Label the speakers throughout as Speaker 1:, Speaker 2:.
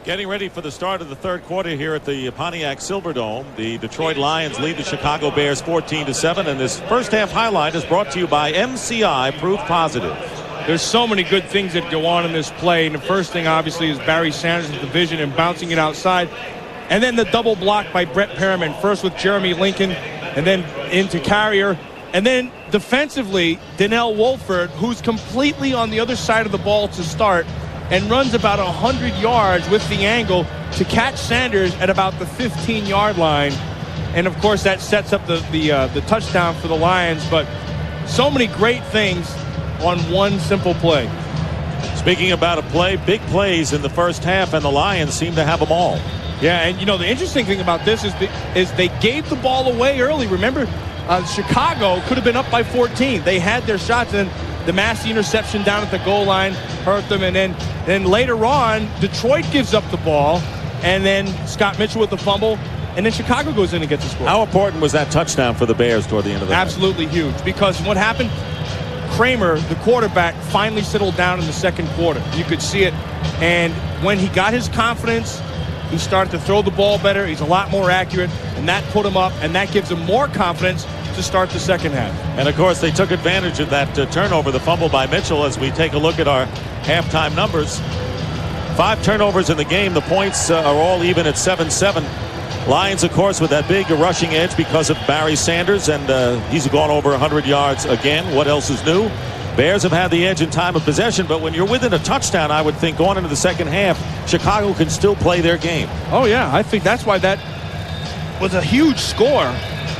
Speaker 1: Getting ready for the start of the third quarter here at the Pontiac Silverdome. The Detroit Lions lead the Chicago Bears 14-7, and this first half highlight is brought to you by MCI Proof Positive.
Speaker 2: There's so many good things that go on in this play, and the first thing obviously is Barry Sanders' division and bouncing it outside, and then the double block by Brett Perriman, first with Jeremy Lincoln and then into Carrier, and then defensively Donnell Wolford, who's completely on the other side of the ball to start and runs about 100 yards with the angle to catch Sanders at about the 15-yard line. And, of course, that sets up the touchdown for the Lions. But so many great things on one simple play.
Speaker 1: Speaking about a play, big plays in the first half, and the Lions seem to have them all.
Speaker 2: Yeah, and, you know, the interesting thing about this is they gave the ball away early. Remember, Chicago could have been up by 14. They had their shots, and the Massey interception down at the goal line hurt them, and then later on Detroit gives up the ball, and then Scott Mitchell with the fumble, and then Chicago goes in and gets the score.
Speaker 1: How important was that touchdown for the Bears toward the end of the
Speaker 2: Absolutely
Speaker 1: night?
Speaker 2: Huge, because what happened, Kramer, the quarterback, finally settled down in the second quarter. You could see it, and when he got his confidence, he started to throw the ball better. He's a lot more accurate, and that put him up, and that gives him more confidence to start the second half.
Speaker 1: And of course they took advantage of that turnover, the fumble by Mitchell. As we take a look at our halftime numbers, 5 turnovers in the game. The points are all even at 7-7. Lions, of course, with that big rushing edge because of Barry Sanders, and he's gone over 100 yards again. What else is new? Bears have had the edge in time of possession, but when you're within a touchdown, I would think going into the second half, Chicago can still play their game.
Speaker 2: Oh yeah, I think that's why that was a huge score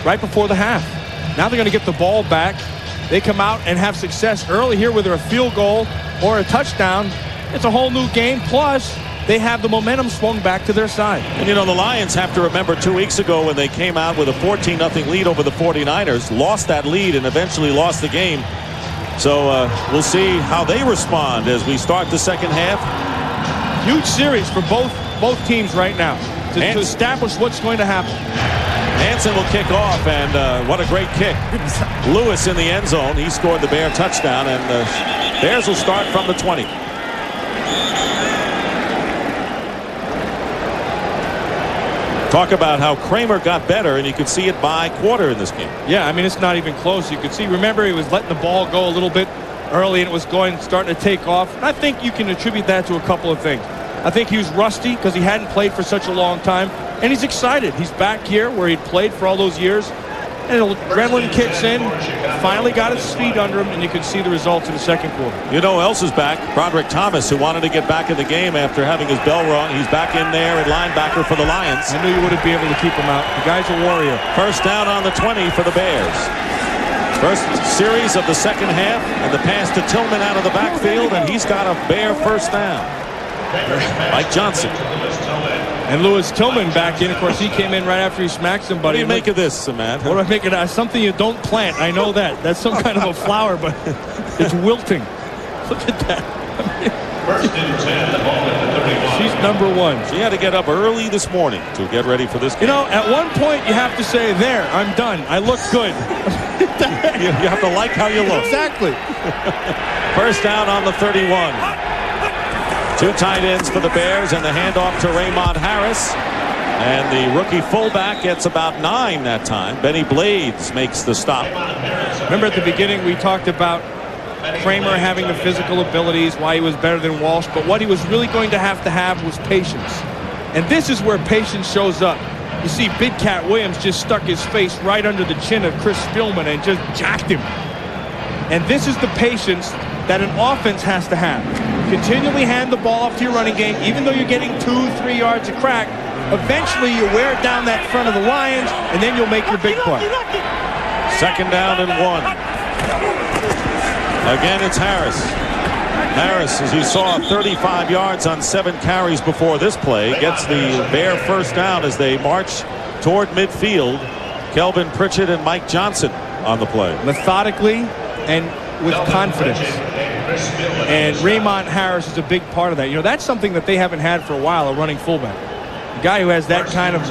Speaker 2: right before the half. Now they're going to get the ball back. They come out and have success early here, whether a field goal or a touchdown. It's a whole new game. Plus, they have the momentum swung back to their side.
Speaker 1: And, you know, the Lions have to remember 2 weeks ago when they came out with a 14-0 lead over the 49ers, lost that lead and eventually lost the game. So we'll see how they respond as we start the second half.
Speaker 2: Huge series for both teams right now to establish what's going to happen.
Speaker 1: Hansen will kick off, and what a great kick. Lewis in the end zone. He scored the Bear touchdown, and the Bears will start from the 20. Talk about how Kramer got better, and you could see it by quarter in this game.
Speaker 2: Yeah, I mean, it's not even close. You could see, remember, he was letting the ball go a little bit early, and it was starting to take off. And I think you can attribute that to a couple of things. I think he was rusty because he hadn't played for such a long time, and he's excited. He's back here where he'd played for all those years, and adrenaline kicks in. Finally got his feet under him, and you could see the results in the second quarter.
Speaker 1: You know who else is back? Broderick Thomas, who wanted to get back in the game after having his bell rung. He's back in there at linebacker for the Lions.
Speaker 2: I knew you wouldn't be able to keep him out. The guy's a warrior.
Speaker 1: First down on the 20 for the Bears. First series of the second half, and the pass to Tillman out of the backfield, and he's got a Bear first down. Mike Johnson.
Speaker 2: And Lewis Tillman back in. Of course, he came in right after he smacked somebody.
Speaker 1: What do you make of this, Matt?
Speaker 2: What do I make of that? Something you don't plant. I know that. That's some kind of a flower, but it's wilting. Look at that.
Speaker 3: First and 10, the ball at the 31.
Speaker 2: She's number 1.
Speaker 1: She had to get up early this morning to get ready for this game.
Speaker 2: You know, at one point you have to say, there, I'm done. I look good.
Speaker 1: you have to like how you look.
Speaker 2: Exactly.
Speaker 1: First down on the 31. 2 tight ends for the Bears, and the handoff to Raymond Harris. And the rookie fullback gets about 9 that time. Benny Blades makes the stop.
Speaker 2: Remember at the beginning we talked about Kramer having the physical abilities, why he was better than Walsh, but what he was really going to have was patience. And this is where patience shows up. You see Big Cat Williams just stuck his face right under the chin of Chris Spielman and just jacked him. And this is the patience that an offense has to have. Continually hand the ball off to your running game, even though you're getting 2-3 yards a crack. Eventually you wear down that front of the Lions, and then you'll make your big play.
Speaker 1: Second down and 1. Again, it's Harris. Harris, as you saw, 35 yards on 7 carries before this play, gets the Bear first down as they march toward midfield. Kelvin Pritchett and Mike Johnson on the play.
Speaker 2: Methodically and with confidence. And Raymond Harris is a big part of that. You know, that's something that they haven't had for a while, a running fullback. A guy who has that kind of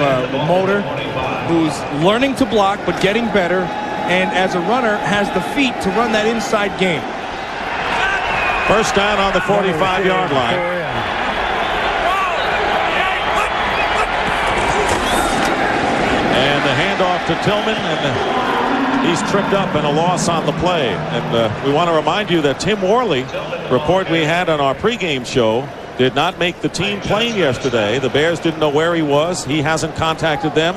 Speaker 2: motor, who's learning to block but getting better, and as a runner has the feet to run that inside game. First down on the 45-yard line.
Speaker 1: handoff to Tillman, and he's tripped up and a loss on the play. And we want to remind you that Tim Worley, report we had on our pregame show, did not make the team plane yesterday. The Bears didn't know where he was. He hasn't contacted them,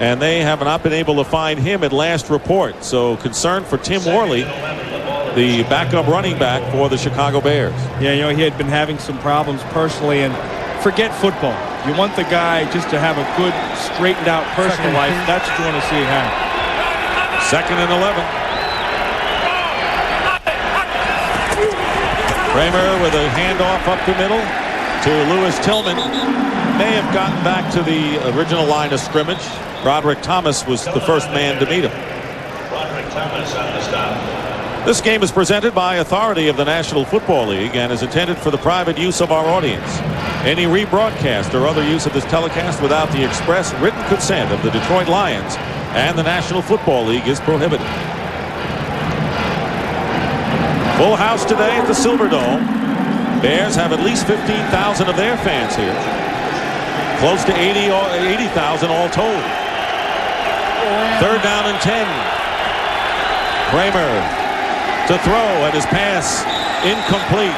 Speaker 1: and they have not been able to find him at last report. So concern for Tim Worley, the backup running back for the Chicago Bears.
Speaker 2: Yeah, you know, he had been having some problems personally, and forget football. You want the guy just to have a good, straightened out personal life. That's what you want to see have.
Speaker 1: 2nd and 11. Kramer with a handoff up the middle to Lewis Tillman. May have gotten back to the original line of scrimmage. Roderick Thomas was the first man to meet him.
Speaker 3: Roderick Thomas on the stop.
Speaker 1: This game is presented by authority of the National Football League and is intended for the private use of our audience. Any rebroadcast or other use of this telecast without the express written consent of the Detroit Lions and the National Football League is prohibited. Full house today at the Silverdome. Bears have at least 15,000 of their fans here. Close to 80,000 all told. 3rd down and 10. Kramer to throw, and his pass incomplete.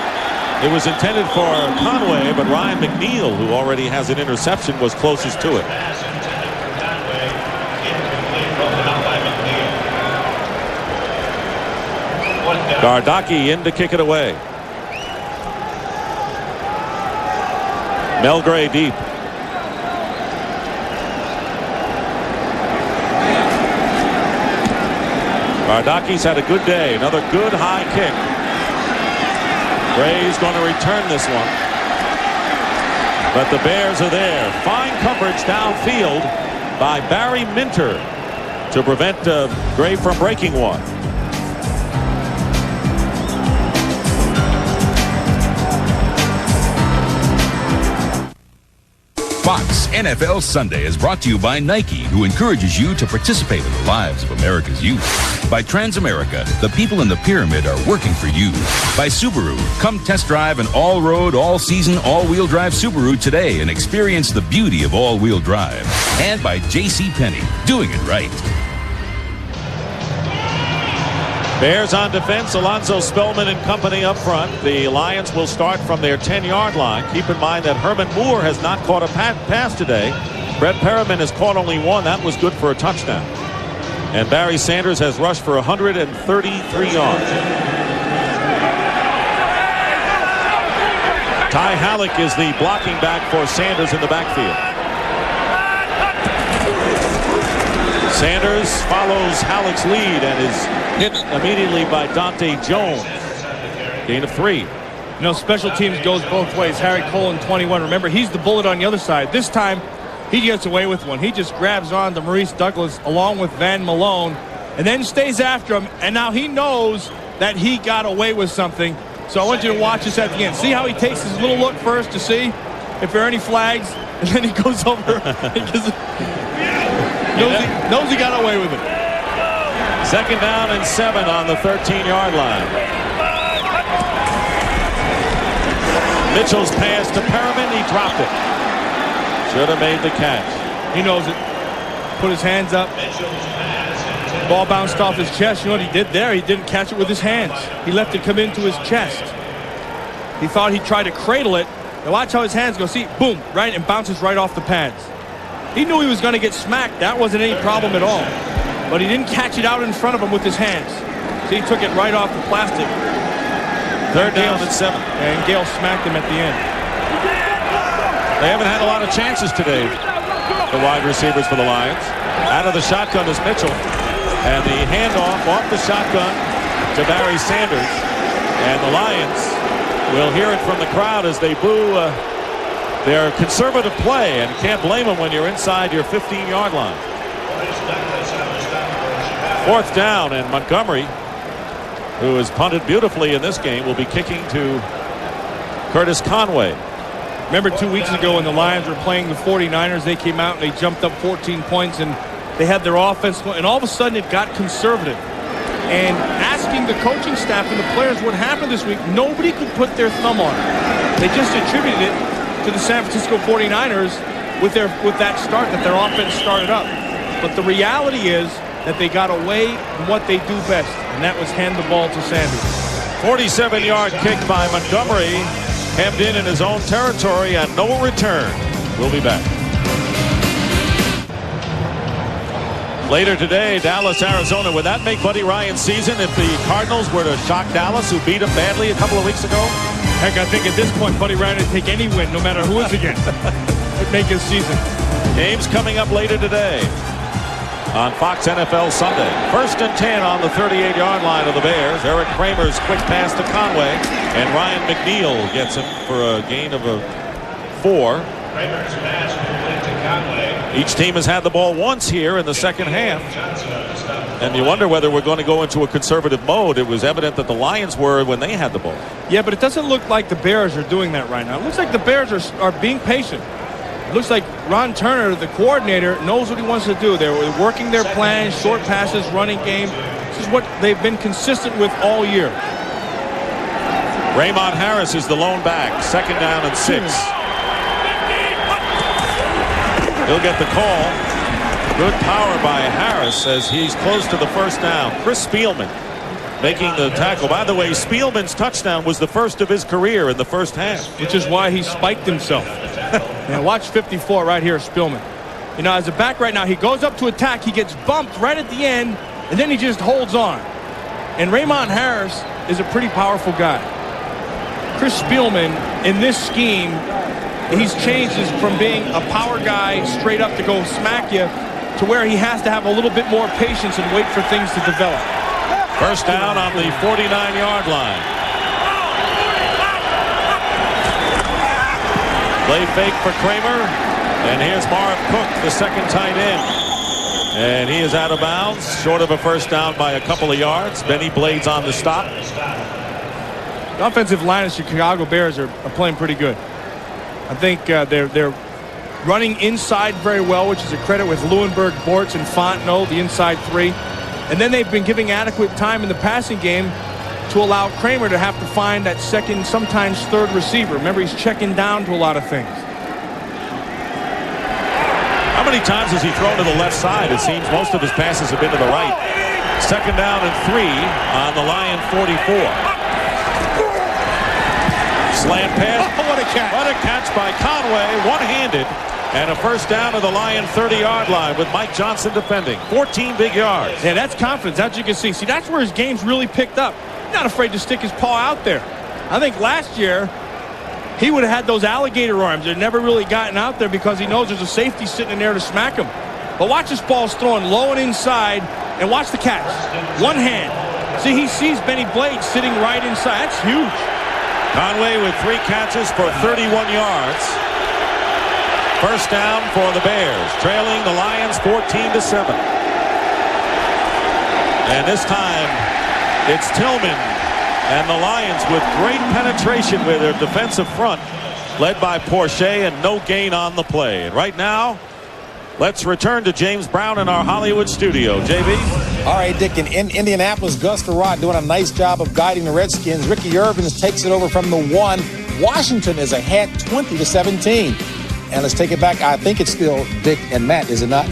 Speaker 1: It was intended for Conway, but Ryan McNeil, who already has an interception, was closest to it. Gardocki in to kick it away. Melgray deep. Gardocki's had a good day. Another good high kick. Gray's going to return this one. But the Bears are there. Fine coverage downfield by Barry Minter to prevent Gray from breaking one.
Speaker 4: Fox NFL Sunday is brought to you by Nike, who encourages you to participate in the lives of America's youth. By Transamerica, the people in the pyramid are working for you. By Subaru, come test drive an all-road, all-season, all-wheel drive Subaru today and experience the beauty of all-wheel drive. And by JCPenney, doing it right.
Speaker 1: Bears on defense. Alonzo Spellman and company up front. The Lions will start from their 10-yard line. Keep in mind that Herman Moore has not caught a pass today. Brett Perriman has caught only one. That was good for a touchdown. And Barry Sanders has rushed for 133 yards. Ty Halleck is the blocking back for Sanders in the backfield. Sanders follows Halleck's lead and is hit immediately by Dante Jones. Gain of 3.
Speaker 2: You know, special teams goes both ways. Harry Colon, 21. Remember, he's the bullet on the other side. This time, he gets away with one. He just grabs on to Maurice Douglas along with Van Malone and then stays after him. And now he knows that he got away with something. So I want you to watch this at the end. See how he takes his little look first to see if there are any flags. And then he goes over and knows he got away with it.
Speaker 1: 2nd down and 7 on the 13-yard line. Mitchell's pass to Perriman. He dropped it. Should have made the catch.
Speaker 2: He knows it. Put his hands up. Ball bounced off his chest. You know what he did there? He didn't catch it with his hands. He left it come into his chest. He thought he'd try to cradle it. Now watch how his hands go. See, boom, right, and bounces right off the pads. He knew he was going to get smacked. That wasn't any problem at all. But he didn't catch it out in front of him with his hands. So he took it right off the plastic.
Speaker 1: 3rd down and 7.
Speaker 2: And Gale smacked him at the end.
Speaker 1: They haven't had a lot of chances today, the wide receivers for the Lions. Out of the shotgun is Mitchell. And the handoff off the shotgun to Barry Sanders. And the Lions will hear it from the crowd as they boo their conservative play. And can't blame them when you're inside your 15-yard line. 4th down, and Montgomery, who has punted beautifully in this game, will be kicking to Curtis Conway.
Speaker 2: Remember 2 weeks ago when the Lions were playing the 49ers, they came out and they jumped up 14 points and they had their offense, and all of a sudden it got conservative. And asking the coaching staff and the players what happened this week, nobody could put their thumb on it. They just attributed it to the San Francisco 49ers with that start, that their offense started up. But the reality is that they got away from what they do best, and that was hand the ball to Sanders.
Speaker 1: 47-yard kick by Montgomery, hemmed in his own territory, and no return. We'll be back. Later today, Dallas, Arizona. Would that make Buddy Ryan's season if the Cardinals were to shock Dallas, who beat him badly a couple of weeks ago?
Speaker 2: Heck, I think at this point, Buddy Ryan would take any win, no matter who it's against. Would make his season.
Speaker 1: Games coming up later today on Fox NFL Sunday. 1st and 10 on the 38-yard line of the Bears. Erik Kramer's quick pass to Conway, and Ryan McNeil gets him for a gain of 4.
Speaker 3: Kramer's pass complete to Conway.
Speaker 1: Each team has had the ball once here in the second half. And you wonder whether we're going to go into a conservative mode. It was evident that the Lions were when they had the ball.
Speaker 2: Yeah, but it doesn't look like the Bears are doing that right now. It looks like the Bears are being patient. It looks like Ron Turner, the coordinator, knows what he wants to do. They're working their plans, short passes, running game. This is what they've been consistent with all year.
Speaker 1: Raymond Harris is the lone back. 2nd down and 6. He'll get the call. Good power by Harris as he's close to the 1st down. Chris Spielman making the tackle. By the way, Spielman's touchdown was the first of his career in the first half.
Speaker 2: Which is why he spiked himself. Now watch 54 right here, Spielman. You know, as a back right now, he goes up to attack. He gets bumped right at the end, and then he just holds on. And Raymond Harris is a pretty powerful guy. Chris Spielman, in this scheme, he's changed from being a power guy straight up to go smack you to where he has to have a little bit more patience and wait for things to develop.
Speaker 1: 1st down on the 49-yard line. Play fake for Kramer. And here's Marv Cook, the 2nd tight end. And he is out of bounds, short of a 1st down by a couple of yards. Benny Blades on the stop.
Speaker 2: The offensive line of Chicago Bears are playing pretty good. I think they're running inside very well, which is a credit with Lewenberg, Bortz, and Fontenot, the inside 3. And then they've been giving adequate time in the passing game to allow Kramer to have to find that 2nd, sometimes 3rd receiver. Remember, he's checking down to a lot of things.
Speaker 1: How many times has he thrown to the left side? It seems most of his passes have been to the right. 2nd down and 3 on the Lion 44. Slant pass.
Speaker 2: Oh, what a catch.
Speaker 1: What a catch by Conway, one-handed. And a 1st down to the Lion 30-yard line with Mike Johnson defending. 14 big yards.
Speaker 2: Yeah, that's confidence. As you can see. See, that's where his game's really picked up. He's not afraid to stick his paw out there. I think last year he would have had those alligator arms. They'd never really gotten out there because he knows there's a safety sitting in there to smack him. But watch this ball's thrown low and inside, and watch the catch. One hand. See, he sees Benny Blades sitting right inside. That's huge.
Speaker 1: Conway with 3 catches for 31 yards. 1st down for the Bears, trailing the Lions 14-7. And this time it's Tillman and the Lions with great penetration with their defensive front, led by Porsche, and no gain on the play. And right now, let's return to James Brown in our Hollywood studio. JB?
Speaker 5: All right, Dick, in Indianapolis, Gus Farad doing a nice job of guiding the Redskins. Ricky Irvins takes it over from the 1. Washington is ahead 20-17. And let's take it back. I think it's still Dick and Matt, is it not?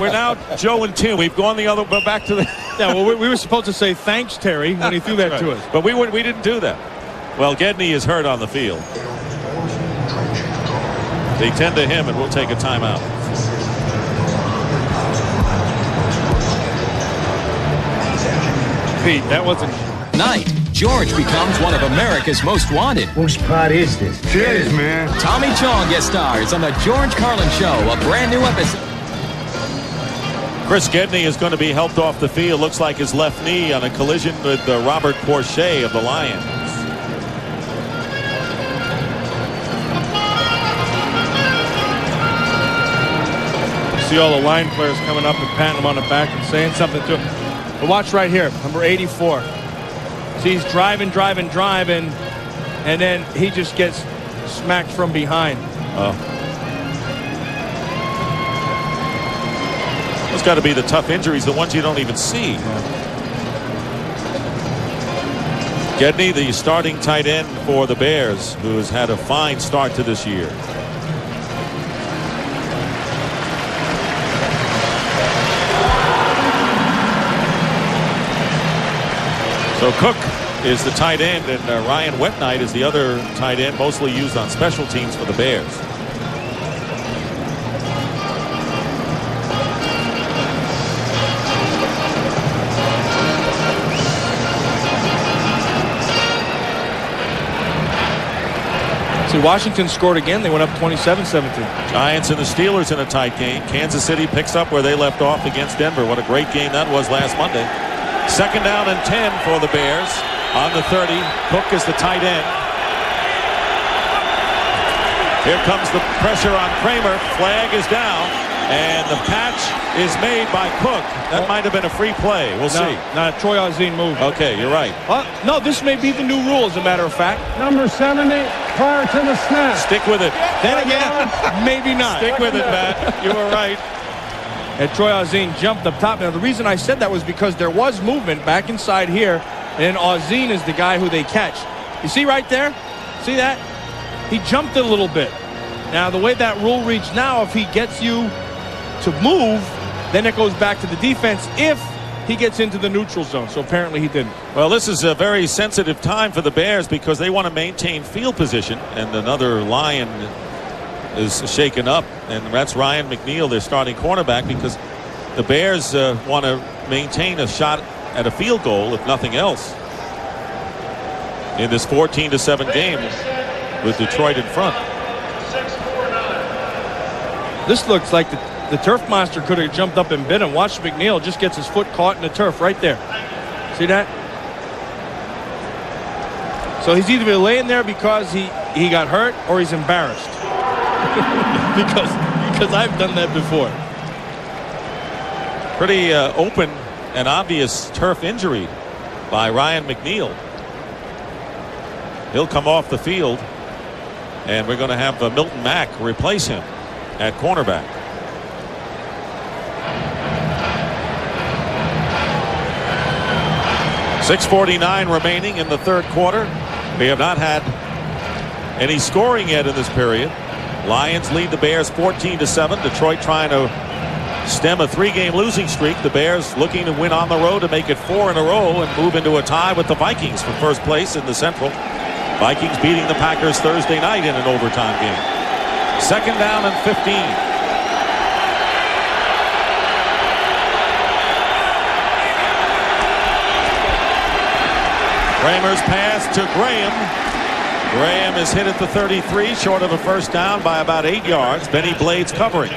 Speaker 1: We're now Joe and Tim. We've gone the other, but back to the.
Speaker 2: Yeah, well, we were supposed to say thanks, Terry, when he threw that to us.
Speaker 1: But we didn't do that. Well, Gedney is hurt on the field. They tend to him, and we'll take a timeout.
Speaker 2: Pete, that wasn't.
Speaker 6: Night. George becomes one of America's most wanted.
Speaker 7: Whose part is this?
Speaker 8: Cheers, man.
Speaker 6: Tommy Chong guest stars on the George Carlin Show, a brand new episode.
Speaker 1: Chris Gedney is going to be helped off the field. Looks like his left knee on a collision with Robert Porsche of the Lions.
Speaker 2: See all the line players coming up and patting him on the back and saying something to him. But watch right here, number 84. See, he's driving, and then he just gets smacked from behind.
Speaker 1: Oh. Those got to be the tough injuries, the ones you don't even see. Gedney, the starting tight end for the Bears, who has had a fine start to this year. So Cook is the tight end, and Ryan Wetnight is the other tight end, mostly used on special teams for the Bears.
Speaker 2: See, Washington scored again. They went up 27-17.
Speaker 1: Giants and the Steelers in a tight game. Kansas City picks up where they left off against Denver. What a great game that was last Monday. 2nd down and 10 for the Bears. On the 30, Cook is the tight end. Here comes the pressure on Kramer. Flag is down, and the catch is made by Cook. That might have been a free play. We'll see.
Speaker 2: Not a Troy Ozzie move.
Speaker 1: Okay, you're right.
Speaker 2: No, this may be the new rule, as a matter of fact.
Speaker 7: Number 70, prior to the snap.
Speaker 1: Stick with it.
Speaker 2: Then again, maybe not.
Speaker 1: Stick with it, Matt. You were right.
Speaker 2: And Troy Ozzie jumped up top. Now, the reason I said that was because there was movement back inside here, and Ozzie is the guy who they catch. You see right there? See that? He jumped it a little bit. Now, the way that rule reads now, if he gets you to move, then it goes back to the defense if he gets into the neutral zone. So apparently he didn't.
Speaker 1: Well, this is a very sensitive time for the Bears because they want to maintain field position, and another Lion is shaken up, and that's Ryan McNeil, their starting cornerback, because the Bears want to maintain a shot at a field goal, if nothing else, in this 14-7 game with Detroit in front.
Speaker 2: This looks like the turf monster could have jumped up and bit him. Watch McNeil just gets his foot caught in the turf right there. See that? So he's either laying there because he got hurt or he's embarrassed. because I've done that before.
Speaker 1: Pretty open and obvious turf injury by Ryan McNeil. He'll come off the field, and we're going to have Milton Mack replace him at cornerback. .649 remaining in the 3rd quarter. We have not had any scoring yet in this period. Lions lead the Bears 14-7. Detroit trying to stem a 3-game losing streak. The Bears looking to win on the road to make it 4 in a row and move into a tie with the Vikings for first place in the Central. Vikings beating the Packers Thursday night in an overtime game. 2nd down and 15. Kramer's pass to Graham. Graham is hit at the 33, short of a first down by about 8 yards. Benny Blades covering.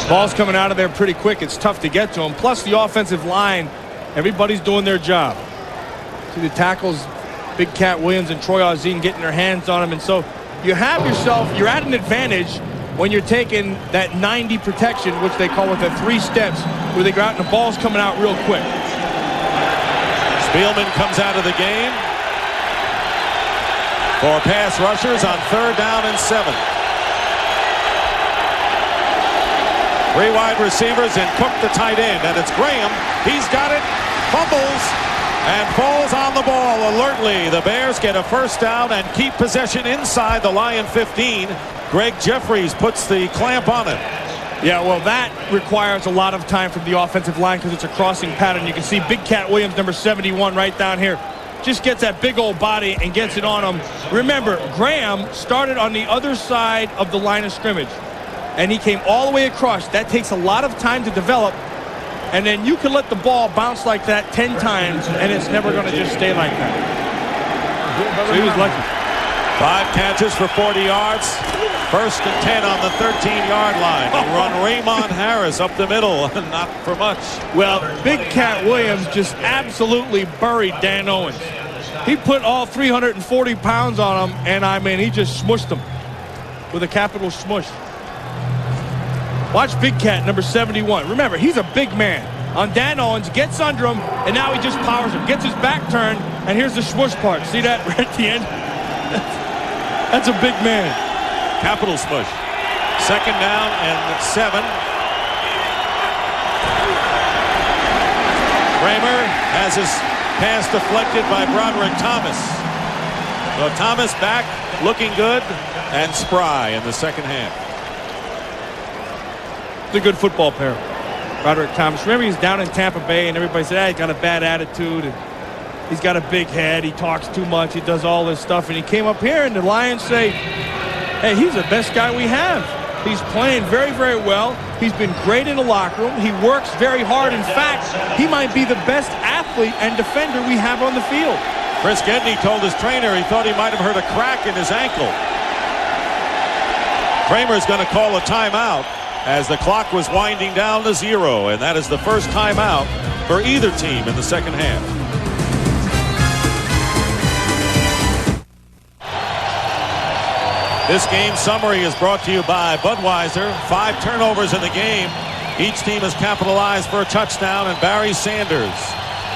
Speaker 2: Ball's coming out of there pretty quick. It's tough to get to him. Plus the offensive line, everybody's doing their job. See the tackles, Big Cat Williams and Troy Ozzie getting their hands on him. And so you have yourself, you're at an advantage when you're taking that 90 protection, which they call with the 3 steps, where they go out and the ball's coming out real quick.
Speaker 1: Spielman comes out of the game for pass rushers on 3rd down and 7. 3 wide receivers and Cook the tight end, and it's Graham. He's got it, fumbles, and falls on the ball alertly. The Bears get a first down and keep possession inside the Lion 15. Greg Jeffries puts the clamp on it.
Speaker 2: Yeah, well, that requires a lot of time from the offensive line because it's a crossing pattern. You can see Big Cat Williams, number 71, right down here. Just gets that big old body and gets it on him. Remember, Graham started on the other side of the line of scrimmage, and he came all the way across. That takes a lot of time to develop, and then you can let the ball bounce like that 10 times, and it's never going to just stay like that. So he was lucky.
Speaker 1: 5 catches for 40 yards. 1st and 10 on the 13-yard line. They run Raymond Harris up the middle. Not for much.
Speaker 2: Well, Big Cat Williams just absolutely buried Dan Owens. He put all 340 pounds on him, and I mean, he just smushed him with a capital smush. Watch Big Cat, number 71. Remember, he's a big man. On Dan Owens, gets under him, and now he just powers him. Gets his back turned, and here's the smush part. See that right at the end? That's a big man.
Speaker 1: Capital smush. 2nd down and 7. Kramer has his pass deflected by Broderick Thomas. So Thomas back looking good and spry in the second half.
Speaker 2: It's a good football pair. Roderick Thomas. Remember, he's down in Tampa Bay, and everybody said, he's got a bad attitude. And he's got a big head. He talks too much. He does all this stuff. And he came up here, and the Lions say, hey, he's the best guy we have. He's playing very, very well. He's been great in the locker room. He works very hard. In fact, he might be the best athlete and defender we have on the field.
Speaker 1: Chris Gedney told his trainer he thought he might have heard a crack in his ankle. Kramer's going to call a timeout as the clock was winding down to 0, and that is the first timeout for either team in the second half. This game summary is brought to you by Budweiser. 5 turnovers in the game. Each team has capitalized for a touchdown, and Barry Sanders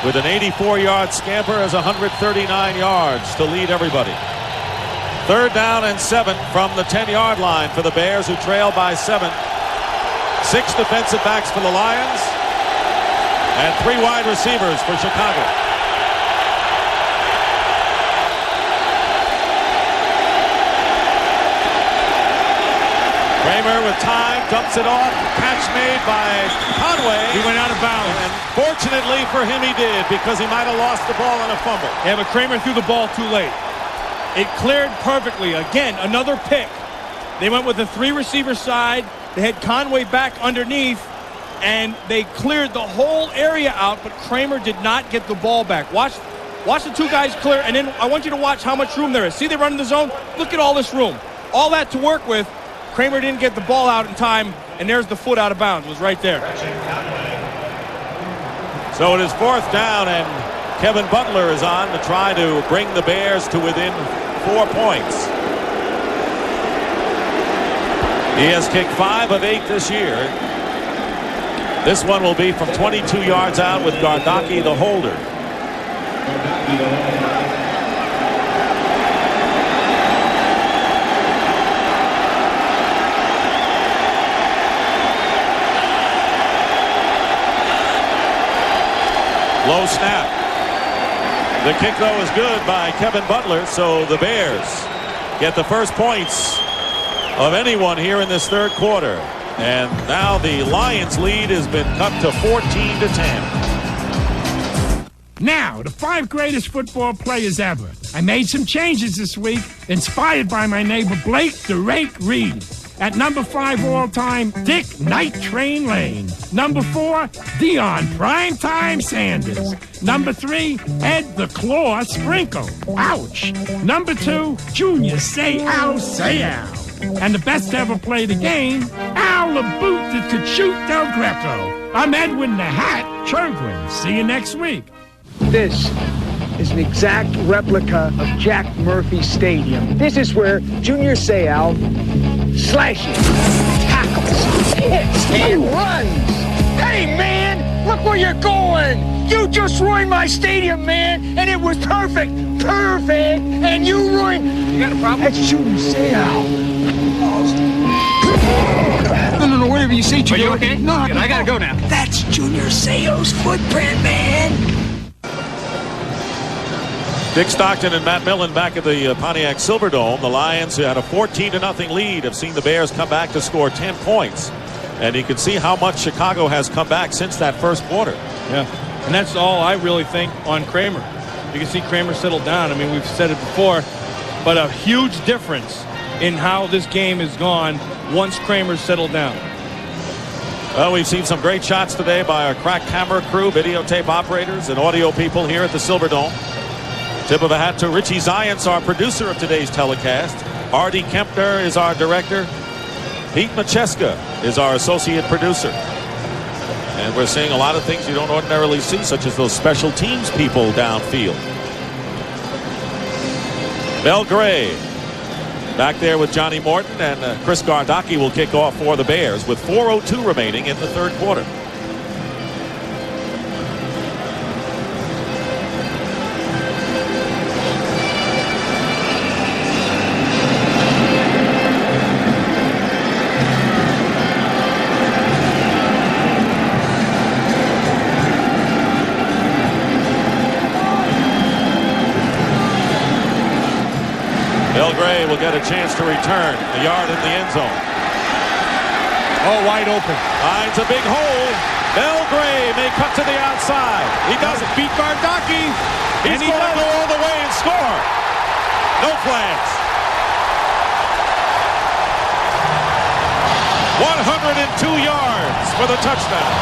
Speaker 1: with an 84-yard scamper has 139 yards to lead everybody. 3rd down and 7 from the 10-yard line for the Bears, who trail by 7. 6 defensive backs for the Lions and 3 wide receivers for Chicago. Kramer with time, dumps it off. Catch made by Conway.
Speaker 2: He went out of bounds.
Speaker 1: And fortunately for him, he did, because he might have lost the ball on a fumble.
Speaker 2: Yeah, but Kramer threw the ball too late. It cleared perfectly. Again, another pick. They went with the 3-receiver side. They had Conway back underneath, and they cleared the whole area out, but Kramer did not get the ball back. Watch the 2 guys clear, and then I want you to watch how much room there is. See, they run in the zone? Look at all this room. All that to work with. Kramer didn't get the ball out in time, and there's the foot out of bounds. It was right there.
Speaker 1: So it is 4th down, and Kevin Butler is on to try to bring the Bears to within 4 points. He has kicked 5 of 8 this year. This one will be from 22 yards out with Gardocki, the holder. Low snap. The kick, though, is good by Kevin Butler, so the Bears get the first points of anyone here in this 3rd quarter. And now the Lions' lead has been cut to 14-10.
Speaker 8: Now, the 5 greatest football players ever. I made some changes this week, inspired by my neighbor Blake the Rake Reed. At number 5 all-time, Dick Night Train Lane. Number 4, Deion Primetime Sanders. Number 3, Ed the Claw Sprinkle. Ouch. Number 2, Junior Say Ow, Say Ow. And the best to ever play the game, Al LaBoot that could shoot Del Greco. I'm Edwin the Hat Chergwin. See you next week.
Speaker 9: This is an exact replica of Jack Murphy Stadium. This is where Junior Seau slashes, tackles, hits, and runs. Hey, man, look where you're going. You just ruined my stadium, man, and it was perfect. Perfect. And you ruined... You got a problem? That's Junior Seau. No, whatever you say, Junior. Are you okay? No, I gotta go now. That's Junior Seau's footprint, man.
Speaker 1: Dick Stockton and Matt Millen back at the Pontiac Silverdome. The Lions, who had a 14-0 lead, have seen the Bears come back to score 10 points. And you can see how much Chicago has come back since that first quarter.
Speaker 2: Yeah, and that's all I really think on Kramer. You can see Kramer settle down. I mean, we've said it before, but a huge difference in how this game has gone once Kramer settled down.
Speaker 1: Well, we've seen some great shots today by our crack camera crew, videotape operators, and audio people here at the Silverdome. Tip of a hat to Richie Zients, our producer of today's telecast. Artie Kempner is our director. Pete Macheska is our associate producer. And we're seeing a lot of things you don't ordinarily see, such as those special teams people downfield. Mel Gray back there with Johnny Morton, and Chris Gardocki will kick off for the Bears with 4:02 remaining in the 3rd quarter. Gray will get a chance to return a yard in the end zone.
Speaker 2: Oh, wide open.
Speaker 1: Finds a big hole. Mel Gray may cut to the outside. He doesn't.
Speaker 2: Beat Gardocki.
Speaker 1: He's going to go all the way and score. No flags. 102 yards for the touchdown.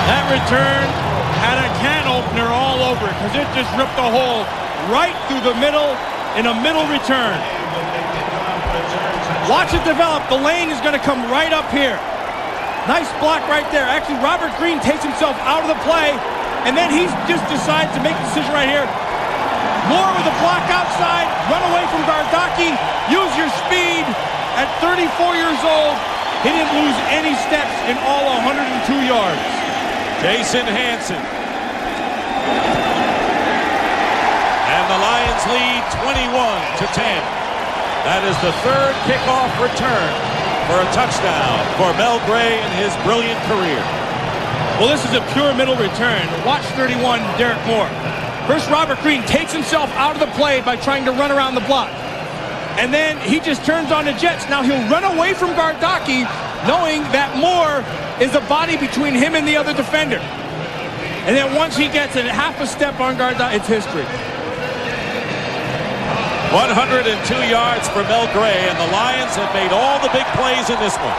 Speaker 2: That return had a can opener all over it because it just ripped a hole right through the middle in a middle return. Watch it develop. The lane is going to come right up here. Nice block right there. Actually, Robert Green takes himself out of the play, and then he just decides to make the decision right here. Moore with the block outside, run away from Gardocki, use your speed. At 34 years old, he didn't lose any steps in all 102 yards.
Speaker 1: Jason Hansen. And the Lions lead 21-10. That is the third kickoff return for a touchdown for Mel Gray in his brilliant career.
Speaker 2: Well, this is a pure middle return. Watch 31, Derek Moore. First, Robert Green takes himself out of the play by trying to run around the block. And then he just turns on the jets. Now he'll run away from Gardocki, knowing that Moore is a body between him and the other defender. And then once he gets it half a step on Gardocki, it's history.
Speaker 1: 102 yards for Mel Gray, and the Lions have made all the big plays in this one.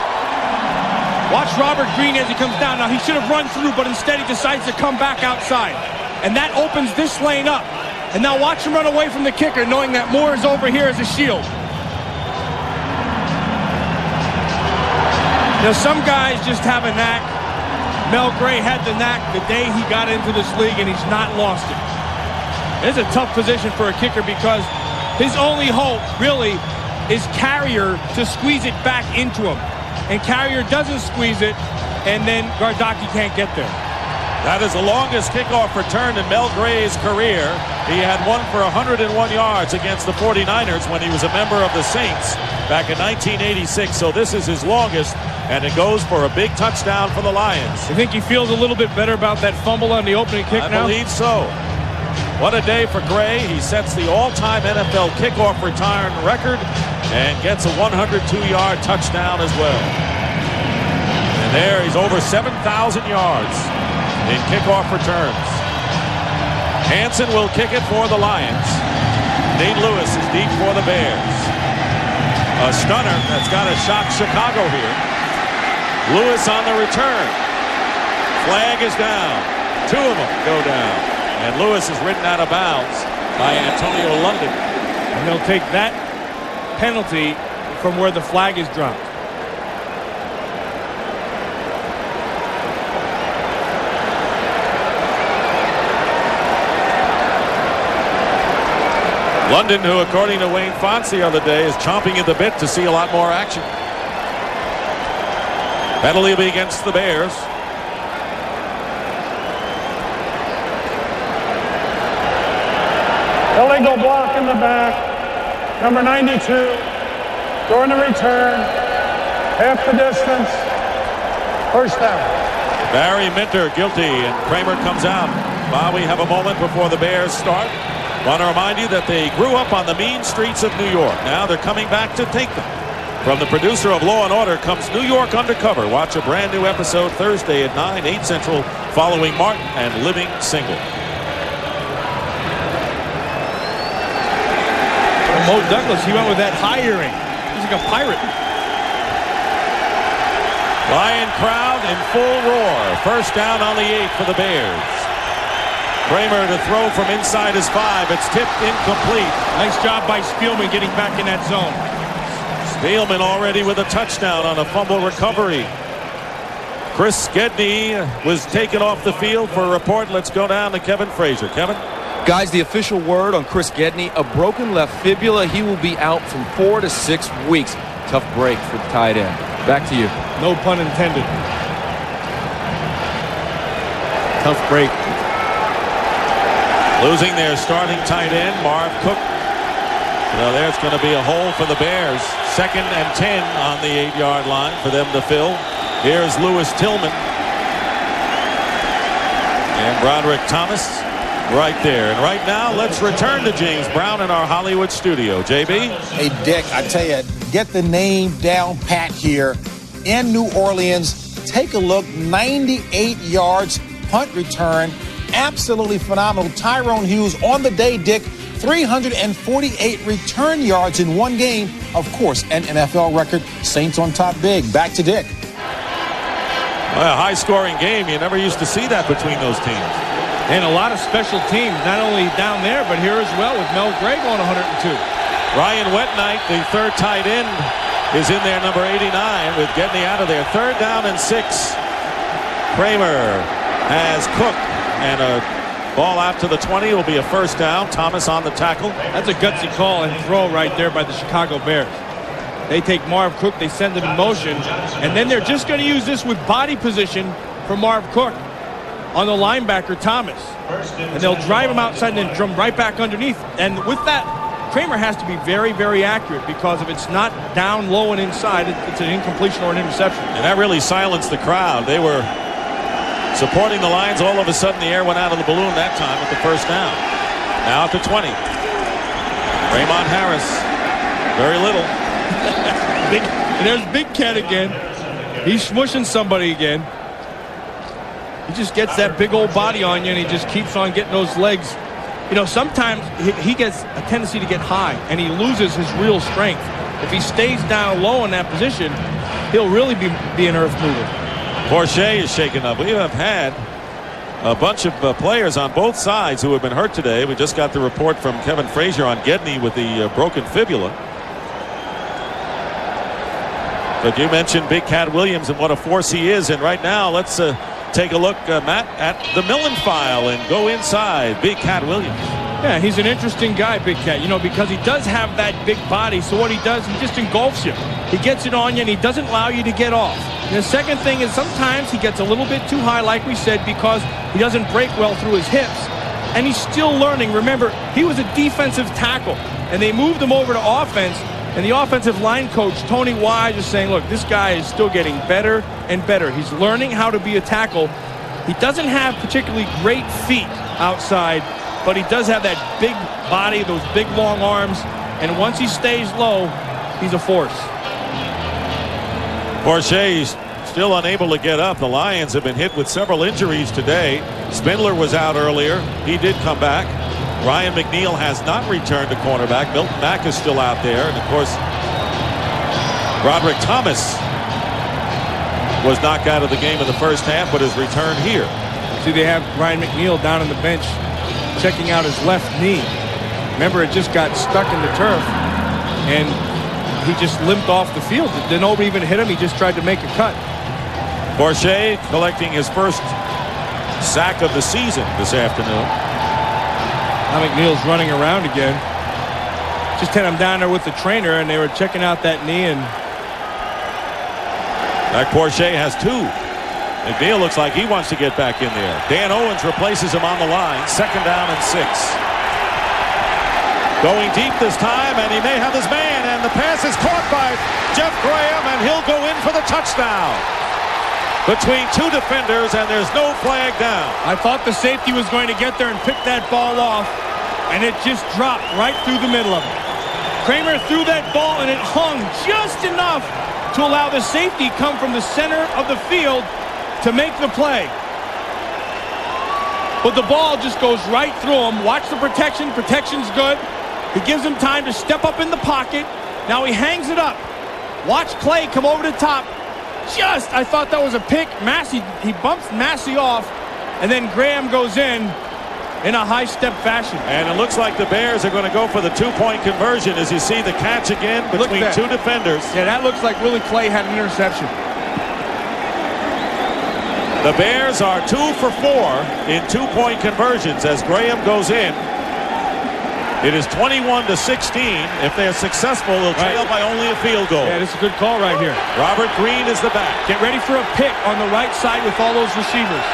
Speaker 2: Watch Robert Green as he comes down. Now he should have run through, but instead he decides to come back outside. And that opens this lane up. And now watch him run away from the kicker, knowing that Moore is over here as a shield. Now, some guys just have a knack. Mel Gray had the knack the day he got into this league, and he's not lost it. It's a tough position for a kicker because his only hope, really, is Carrier to squeeze it back into him. And Carrier doesn't squeeze it, and then Gardocki can't get there.
Speaker 1: That is the longest kickoff return in Mel Gray's career. He had one for 101 yards against the 49ers when he was a member of the Saints back in 1986. So this is his longest, and it goes for a big touchdown for the Lions.
Speaker 2: You think he feels a little bit better about that fumble on the opening kick now?
Speaker 1: I believe so. What a day for Gray. He sets the all-time NFL kickoff return record and gets a 102-yard touchdown as well. And there he's over 7,000 yards in kickoff returns. Hansen will kick it for the Lions. Nate Lewis is deep for the Bears. A stunner that's got to shock Chicago here. Lewis on the return. Flag is down. Two of them go down. And Lewis is ridden out of bounds by Antonio London.
Speaker 2: And they'll take that penalty from where the flag is dropped.
Speaker 1: London, who according to Wayne Fonts the other day is chomping at the bit to see a lot more action. Penalty will be against the Bears.
Speaker 7: Illegal block in the back. Number 92. During the return. Half the distance. First down.
Speaker 1: Barry Minter guilty, and Kramer comes out. While we have a moment before the Bears start, want to remind you that they grew up on the mean streets of New York. Now they're coming back to take them. From the producer of Law & Order comes New York Undercover. Watch a brand new episode Thursday at 9, 8 Central, following Martin and Living Single.
Speaker 2: Mo Douglas, he went with that hiring. He's like a pirate.
Speaker 1: Lion crowd in full roar. First down on the 8 for the Bears. Kramer to throw from inside his 5. It's tipped incomplete.
Speaker 2: Nice job by Spielman getting back in that zone.
Speaker 1: Spielman already with a touchdown on a fumble recovery. Chris Gedney was taken off the field for a report. Let's go down to Kevin Frazier. Kevin?
Speaker 10: Guys, the official word on Chris Gedney, a broken left fibula. He will be out from 4 to 6 weeks. Tough break for the tight end. Back to you.
Speaker 2: No pun intended. Tough break.
Speaker 1: Losing their starting tight end, Marv Cook. Now there's going to be a hole for the Bears. 2nd and 10 on the 8-yard line for them to fill. Here's Lewis Tillman. And Broderick Thomas right there. And right now, let's return to James Brown in our Hollywood studio. JB?
Speaker 5: Hey, Dick, I tell you, get the name down pat here. In New Orleans, take a look. 98 yards, punt return. Absolutely phenomenal. Tyrone Hughes on the day, Dick. 348 return yards in one game. Of course, an NFL record. Saints on top big. Back to Dick.
Speaker 1: Well, a high-scoring game. You never used to see that between those teams.
Speaker 2: And a lot of special teams, not only down there, but here as well with Mel Gray going 102.
Speaker 1: Ryan Wetnight, the third tight end, is in there, number 89, with Gedney out of there. 3rd down and 6. Kramer has Cook, and a ball out to the 20 will be a first down. Thomas on the tackle.
Speaker 2: That's a gutsy call and throw right there by the Chicago Bears. They take Marv Cook, they send him in motion, and then they're just going to use this with body position for Marv Cook on the linebacker, Thomas. And they'll drive him outside and then drum right back underneath. And with that, Kramer has to be very, very accurate, because if it's not down low and inside, it's an incompletion or an interception.
Speaker 1: And that really silenced the crowd. They were supporting the Lions. All of a sudden, the air went out of the balloon that time with the first down. Now at the 20. Raymond Harris. Very little.
Speaker 2: And there's Big Cat again. He's smushing somebody again. He just gets that big old body on you, and he just keeps on getting those legs. You know, sometimes he gets a tendency to get high, and he loses his real strength. If he stays down low in that position, he'll really be an earth mover.
Speaker 1: Porsche is shaken up. We have had a bunch of players on both sides who have been hurt today. We just got the report from Kevin Frazier on Gedney with the broken fibula. But you mentioned Big Cat Williams and what a force he is. And right now, let's take a look, Matt, at the Millen file and go inside Big Cat Williams.
Speaker 2: Yeah, he's an interesting guy, Big Cat, you know, because he does have that big body. So what he does, he just engulfs you. He gets it on you, and he doesn't allow you to get off. And the second thing is sometimes he gets a little bit too high, like we said, because he doesn't break well through his hips. And he's still learning. Remember, he was a defensive tackle, and they moved him over to offense. And the offensive line coach, Tony Wise, is saying, look, this guy is still getting better and better. He's learning how to be a tackle. He doesn't have particularly great feet outside, but he does have that big body, those big long arms. And once he stays low, he's a force.
Speaker 1: Porsche still unable to get up. The Lions have been hit with several injuries today. Spindler was out earlier. He did come back. Ryan McNeil has not returned to cornerback. Milton Mack is still out there. And, of course, Broderick Thomas was knocked out of the game in the first half, but has returned here.
Speaker 2: See, they have Ryan McNeil down on the bench checking out his left knee. Remember, it just got stuck in the turf, and he just limped off the field. Then nobody even hit him. He just tried to make a cut.
Speaker 1: Porsche collecting his first sack of the season this afternoon.
Speaker 2: Now McNeil's running around again. Just had him down there with the trainer, and they were checking out that knee. And
Speaker 1: that Porsche has 2. McNeil looks like he wants to get back in there. Dan Owens replaces him on the line. 2nd down and 6. Going deep this time, and he may have his man. And the pass is caught by Jeff Graham, and he'll go in for the touchdown. Between 2 defenders, and there's no flag down.
Speaker 2: I thought the safety was going to get there and pick that ball off, and it just dropped right through the middle of it. Kramer threw that ball, and it hung just enough to allow the safety come from the center of the field to make the play. But the ball just goes right through him. Watch the protection. Protection's good. He gives him time to step up in the pocket. Now he hangs it up. Watch Clay come over the top. I thought that was a pick. Massey, he bumps Massey off, and then Graham goes in a high-step fashion.
Speaker 1: And it looks like the Bears are going to go for the 2-point conversion as you see the catch again between 2 defenders.
Speaker 2: Yeah, that looks like Willie Clay had an interception.
Speaker 1: The Bears are 2 for 4 in 2-point conversions as Graham goes in. It is 21-16. If they're successful, they'll trail by only a field goal.
Speaker 2: Yeah, this is a good call right here.
Speaker 1: Robert Green is the back.
Speaker 2: Get ready for a pick on the right side with all those receivers.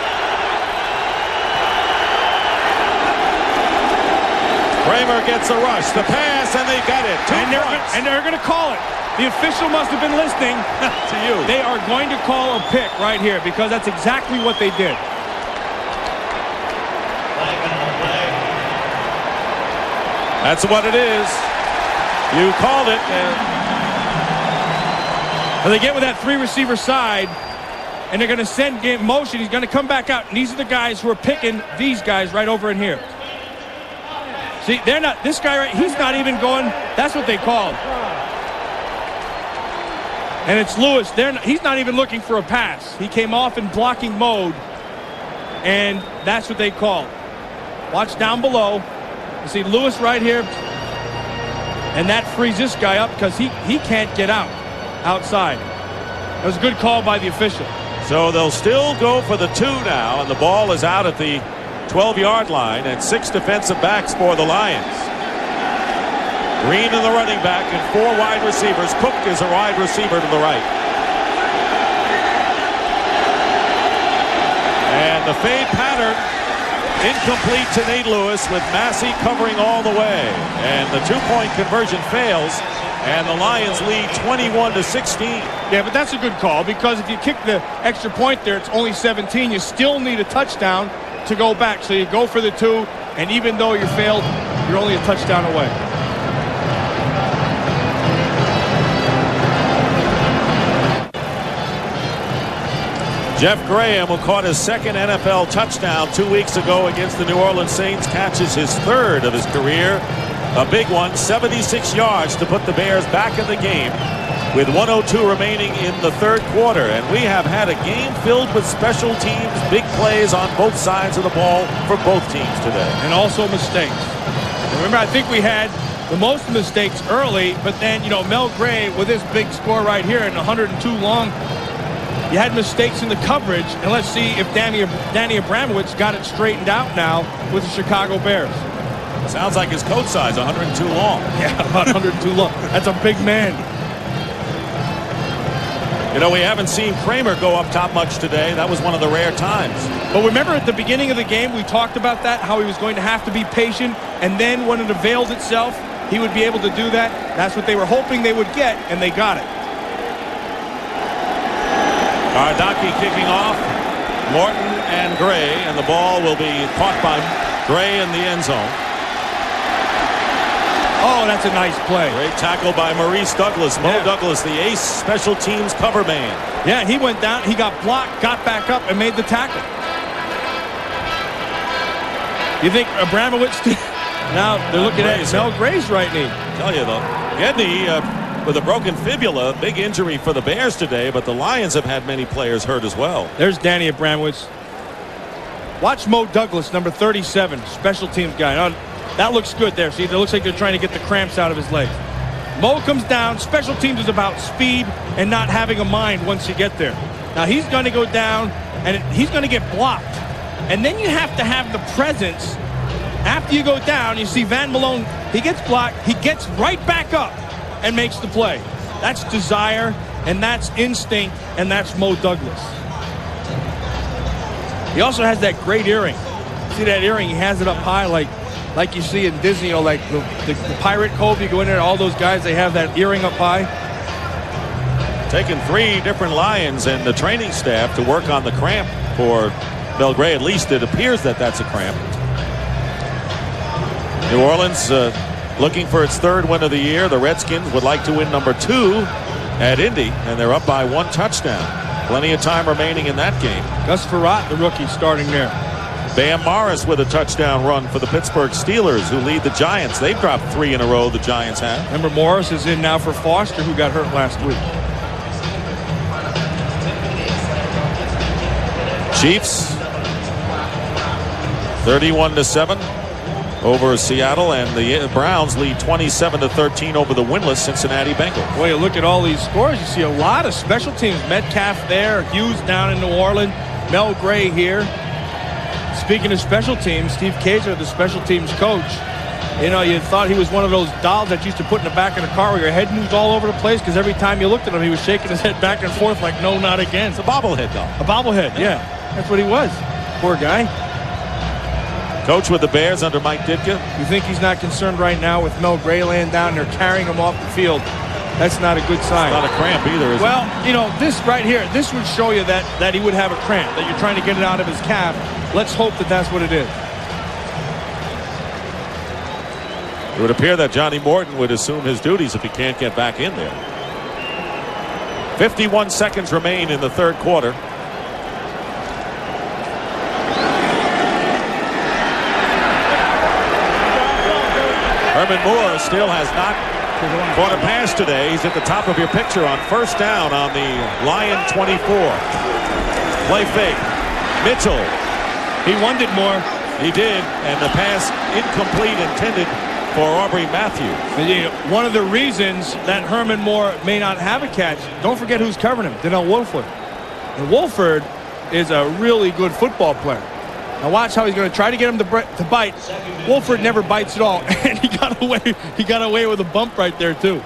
Speaker 1: Kramer gets a rush. The pass, and they got it. 2 points.
Speaker 2: And they're going to call it. The official must have been listening
Speaker 1: to you.
Speaker 2: They are going to call a pick right here because that's exactly what they did.
Speaker 1: That's what it is. You called it.
Speaker 2: And they get with that 3-receiver side, and they're going to send game motion. He's going to come back out, and these are the guys who are picking these guys right over in here. See, they're not, this guy right, he's not even going, that's what they called. And it's Lewis, he's not even looking for a pass. He came off in blocking mode, and that's what they called. Watch down below. You see Lewis right here, and that frees this guy up because he can't get outside. It was a good call by the official.
Speaker 1: So they'll still go for the 2 now, and the ball is out at the 12-yard line, and 6 defensive backs for the Lions. Green in the running back and 4 wide receivers. Cook is a wide receiver to the right. And the fade pattern incomplete to Nate Lewis with Massey covering all the way. And the 2-point conversion fails, and the Lions lead 21-16.
Speaker 2: Yeah, but that's a good call because if you kick the extra point there, it's only 17. You still need a touchdown to go back. So you go for the 2, and even though you failed, you're only a touchdown away.
Speaker 1: Jeff Graham, who caught his 2nd NFL touchdown 2 weeks ago against the New Orleans Saints, catches his 3rd of his career. A big one, 76 yards to put the Bears back in the game with 1:02 remaining in the 3rd quarter. And we have had a game filled with special teams, big plays on both sides of the ball for both teams today.
Speaker 2: And also mistakes. Remember, I think we had the most mistakes early, but then, you know, Mel Gray with this big score right here and 102 long, you had mistakes in the coverage, and let's see if Danny Abramowitz got it straightened out now with the Chicago Bears.
Speaker 1: Sounds like his coat size, 102 long.
Speaker 2: Yeah, about 102 long. That's a big man.
Speaker 1: You know, we haven't seen Kramer go up top much today. That was one of the rare times.
Speaker 2: But remember at the beginning of the game, we talked about that, how he was going to have to be patient, and then when it availed itself, he would be able to do that. That's what they were hoping they would get, and they got it.
Speaker 1: Ardaki kicking off, Morton and Gray, and the ball will be caught by Gray in the end zone.
Speaker 2: Oh, that's a nice play.
Speaker 1: Great tackle by Maurice Douglas. Mo Douglas, the ace special teams cover man.
Speaker 2: Yeah, he went down, he got blocked, got back up, and made the tackle. You think Abramowitz, now they're looking at Mel Gray's right knee.
Speaker 1: Tell you though, Gedney with a broken fibula, big injury for the Bears today, but the Lions have had many players hurt as well.
Speaker 2: There's Danny Abramowitz. Watch Mo Douglas, number 37, special teams guy. Now, that looks good there. See, it looks like they're trying to get the cramps out of his legs. Mo comes down. Special teams is about speed and not having a mind once you get there. Now, he's going to go down, and he's going to get blocked. And then you have to have the presence. After you go down, you see Van Malone, he gets blocked. He gets right back up and makes the play. That's desire, and that's instinct, and that's Mo Douglas. He also has that great earring. See that earring? He has it up high like you see in Disney, or like the Pirate Cove. You go in there, all those guys, they have that earring up high.
Speaker 1: Taking 3 different Lions and the training staff to work on the cramp for Mel Gray. At least it appears that that's a cramp. New Orleans looking for its 3rd win of the year. The Redskins would like to win number 2 at Indy, and they're up by 1 touchdown. Plenty of time remaining in that game.
Speaker 2: Gus Frerotte, the rookie, starting there.
Speaker 1: Bam Morris with a touchdown run for the Pittsburgh Steelers, who lead the Giants. They've dropped 3 in a row, the Giants have.
Speaker 2: Remember, Morris is in now for Foster, who got hurt last week.
Speaker 1: Chiefs 31-7 over Seattle, and the Browns lead 27-13 over the winless Cincinnati Bengals.
Speaker 2: Boy, you look at all these scores, you see a lot of special teams. Metcalf there, Hughes down in New Orleans, Mel Gray here. Speaking of special teams, Steve Kaiser, the special teams coach, you know, you thought he was one of those dolls that you used to put in the back of the car where your head moves all over the place, because every time you looked at him, he was shaking his head back and forth like, no, not again.
Speaker 1: It's a bobblehead doll.
Speaker 2: A bobblehead, yeah. That's what he was. Poor guy.
Speaker 1: Coach with the Bears under Mike Ditka.
Speaker 2: You think he's not concerned right now with Mel Gray laying down? They're carrying him off the field. That's not a good sign.
Speaker 1: Not a cramp either, is
Speaker 2: well, you know, this right here, this would show you that he would have a cramp, that you're trying to get it out of his calf. Let's hope that that's what it is.
Speaker 1: It would appear that Johnny Morton would assume his duties if he can't get back in there. 51 seconds remain in the third quarter. Herman Moore still has not caught a pass today. He's at the top of your picture on first down on the Lion 24. Play fake. Mitchell.
Speaker 2: He wanted more.
Speaker 1: He did, and the pass incomplete, intended for Aubrey Matthews.
Speaker 2: One of the reasons that Herman Moore may not have a catch, don't forget who's covering him, Donnell Wolford. And Wolford is a really good football player. Now watch how he's going to try to get him to bite. Wolford never bites at all, and he got away with a bump right there too.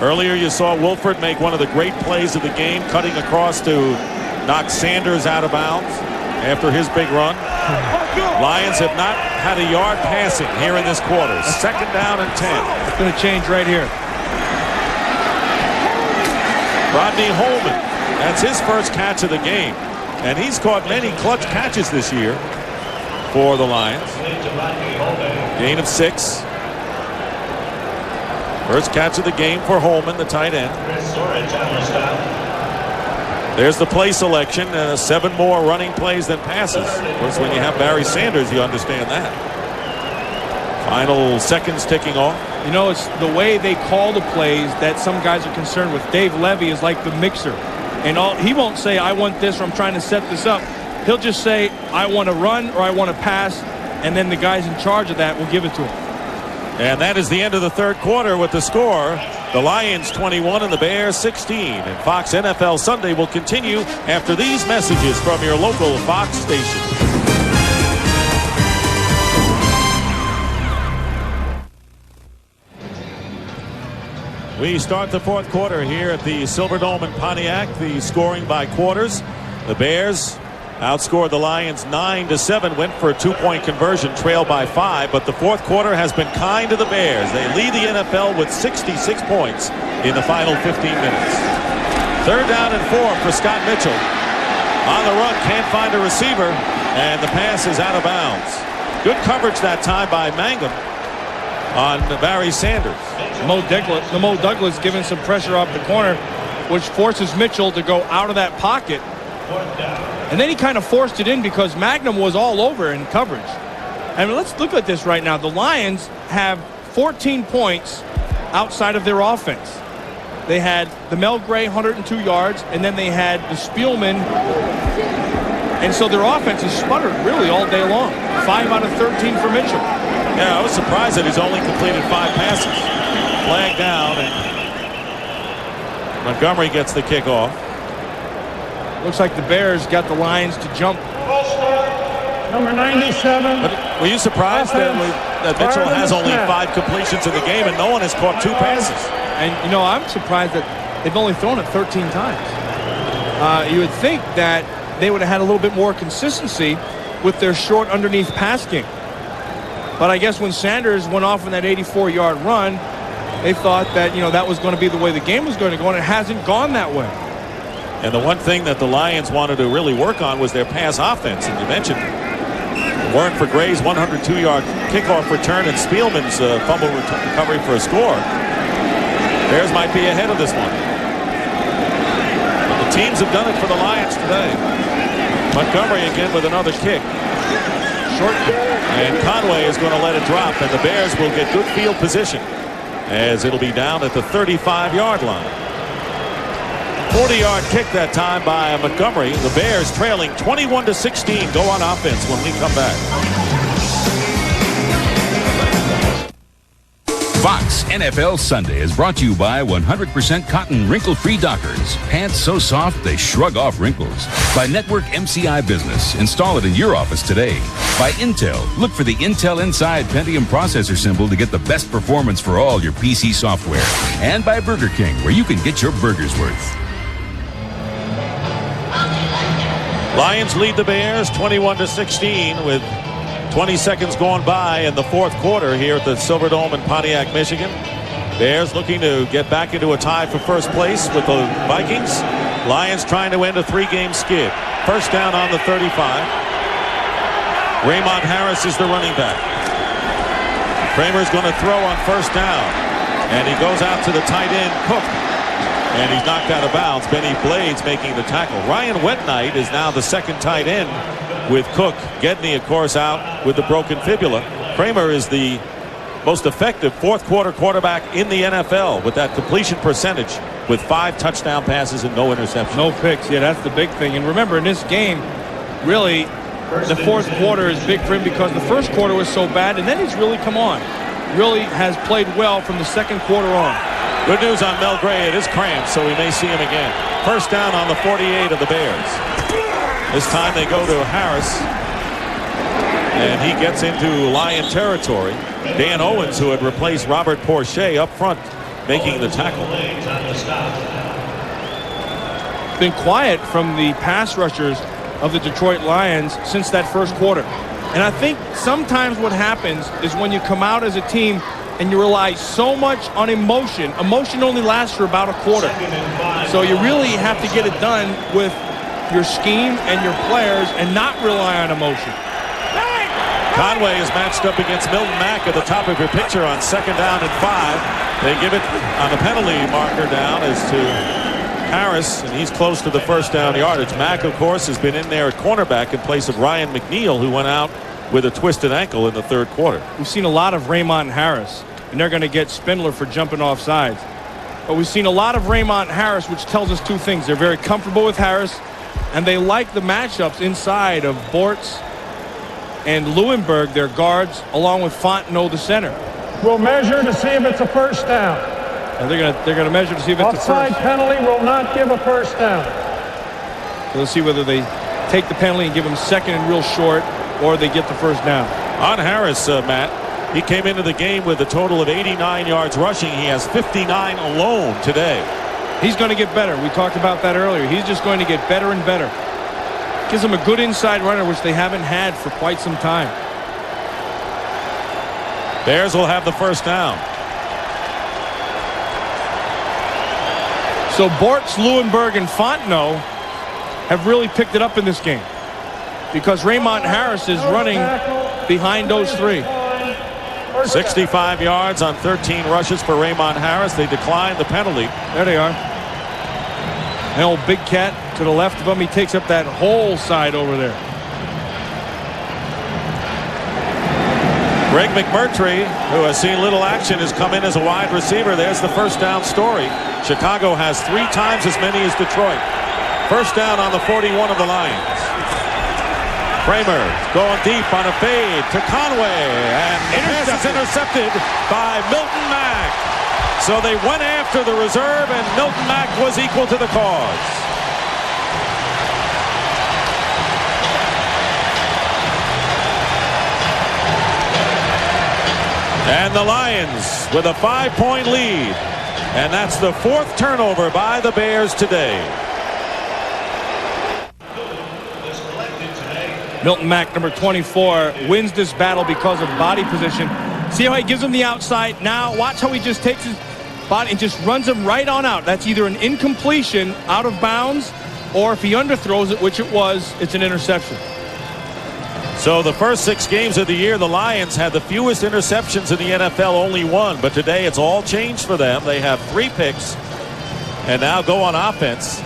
Speaker 1: Earlier you saw Wolford make one of the great plays of the game, cutting across to knock Sanders out of bounds after his big run. Lions have not had a yard passing here in this quarter. Second down and 10.
Speaker 2: It's going to change right here.
Speaker 1: Rodney Holman. That's his first catch of the game. And he's caught many clutch catches this year for the Lions. Gain of 6. First catch of the game for Holman, the tight end. There's the play selection. 7 more running plays than passes. Of course, when you have Barry Sanders, you understand that. Final seconds ticking off.
Speaker 2: You know, it's the way they call the plays that some guys are concerned with. Dave Levy is like the mixer. And he won't say, I want this, or I'm trying to set this up. He'll just say, I want to run or I want to pass, and then the guys in charge of that will give it to him.
Speaker 1: And that is the end of the third quarter with the score. The Lions 21 and the Bears 16. And Fox NFL Sunday will continue after these messages from your local Fox station. We start the fourth quarter here at the Silverdome in Pontiac. The scoring by quarters. The Bears outscored the Lions 9-7. Went for a 2-point conversion, trailed by 5. But the fourth quarter has been kind to the Bears. They lead the NFL with 66 points in the final 15 minutes. Third down and 4 for Scott Mitchell. On the run, can't find a receiver, and the pass is out of bounds. Good coverage that time by Mangum on Barry Sanders.
Speaker 2: Mo Douglas giving some pressure off the corner, which forces Mitchell to go out of that pocket. And then he kind of forced it in because Magnum was all over in coverage. I mean, let's look at this right now. The Lions have 14 points outside of their offense. They had the Mel Gray 102 yards, and then they had the Spielman. And so their offense has sputtered really all day long. 5 out of 13 for Mitchell.
Speaker 1: Yeah, I was surprised that he's only completed 5 passes. Flag down, and Montgomery gets the kickoff.
Speaker 2: Looks like the Bears got the Lions to jump.
Speaker 7: Number 97.
Speaker 1: But were you surprised that Mitchell has only 5 completions in the game and no one has caught 2 passes?
Speaker 2: And, you know, I'm surprised that they've only thrown it 13 times. You would think that they would have had a little bit more consistency with their short underneath pass game. But I guess when Sanders went off on that 84-yard run, they thought that, you know, that was going to be the way the game was going to go, and it hasn't gone that way.
Speaker 1: And the one thing that the Lions wanted to really work on was their pass offense. And you mentioned, weren't for Gray's 102-yard kickoff return and Spielman's fumble recovery for a score, Bears might be ahead of this one. But the teams have done it for the Lions today. Montgomery again with another kick. Short. And Conway is going to let it drop, and the Bears will get good field position as it'll be down at the 35-yard line. 40-yard kick that time by Montgomery. The Bears trailing 21-16. Go on offense when we come back.
Speaker 4: Fox NFL Sunday is brought to you by 100% cotton wrinkle-free Dockers. Pants so soft they shrug off wrinkles. By Network MCI Business. Install it in your office today. By Intel. Look for the Intel Inside Pentium processor symbol to get the best performance for all your PC software. And by Burger King, where you can get your burger's worth.
Speaker 1: Lions lead the Bears 21-16 with 20 seconds gone by in the fourth quarter here at the Silverdome in Pontiac, Michigan. Bears looking to get back into a tie for first place with the Vikings. Lions trying to end a 3-game skid. First down on the 35. Raymond Harris is the running back. Kramer's going to throw on first down. And he goes out to the tight end, Cook. And he's knocked out of bounds. Benny Blades making the tackle. Ryan Wetnight is now the second tight end with Cook. Gedney, of course, out with the broken fibula. Kramer is the most effective fourth quarter quarterback in the NFL with that completion percentage with 5 touchdown passes and no interceptions.
Speaker 2: No picks. Yeah, that's the big thing. And remember, in this game, really, the fourth quarter is big for him because the first quarter was so bad, and then he's really come on. Really has played well from the second quarter on.
Speaker 1: Good news on Mel Gray. It is cramped, so we may see him again. First down on the 48 of the Bears. This time they go to Harris, and he gets into Lion territory. Dan Owens, who had replaced Robert Porcher up front, making the tackle.
Speaker 2: Been quiet from the pass rushers of the Detroit Lions since that first quarter. And I think sometimes what happens is when you come out as a team and you rely so much on emotion. Emotion only lasts for about a quarter. So you really have to get it done with your scheme and your players and not rely on emotion.
Speaker 1: Conway is matched up against Milton Mack at the top of your picture on second down and 5. They give it on the penalty marker down as to Harris, and he's close to the first down yardage. Mack, of course, has been in there at cornerback in place of Ryan McNeil, who went out with a twisted ankle in the third quarter.
Speaker 2: We've seen a lot of Raymond Harris, and they're going to get Spindler for jumping off sides. But we've seen a lot of Raymond Harris, which tells us two things. They're very comfortable with Harris, and they like the matchups inside of Bortz and Leuenberg, their guards, along with Fontenot, the center.
Speaker 7: We'll measure to see if it's a first down.
Speaker 2: And they're gonna measure to see if it's a first.
Speaker 7: Offside penalty will not give a first down.
Speaker 2: So let's see whether they take the penalty and give him second and real short, or they get the first down.
Speaker 1: On Harris, Matt, he came into the game with a total of 89 yards rushing. He has 59 alone today.
Speaker 2: He's going to get better. We talked about that earlier. He's just going to get better and better. Gives them a good inside runner, which they haven't had for quite some time.
Speaker 1: Bears will have the first down.
Speaker 2: So Bortz, Leuenberg, and Fontenot have really picked it up in this game because Raymond Harris is running behind those three.
Speaker 1: 65 yards on 13 rushes for Raymond Harris. They declined the penalty.
Speaker 2: There they are. And old Big Cat to the left of him. He takes up that whole side over there.
Speaker 1: Greg McMurtry, who has seen little action, has come in as a wide receiver. There's the first down story. Chicago has 3 times as many as Detroit. First down on the 41 of the Lions. Kramer going deep on a fade to Conway, and the pass is intercepted by Milton Mack. So they went after the reserve, and Milton Mack was equal to the cause. And the Lions with a 5-point lead, and that's the 4th turnover by the Bears today.
Speaker 2: Milton Mack, number 24, wins this battle because of body position. See how he gives him the outside? Now watch how he just takes his body and just runs him right on out. That's either an incompletion out of bounds, or if he underthrows it, which it was, it's an interception.
Speaker 1: So the first 6 games of the year, the Lions had the fewest interceptions in the NFL, only 1. But today it's all changed for them. They have 3 picks and now go on offense.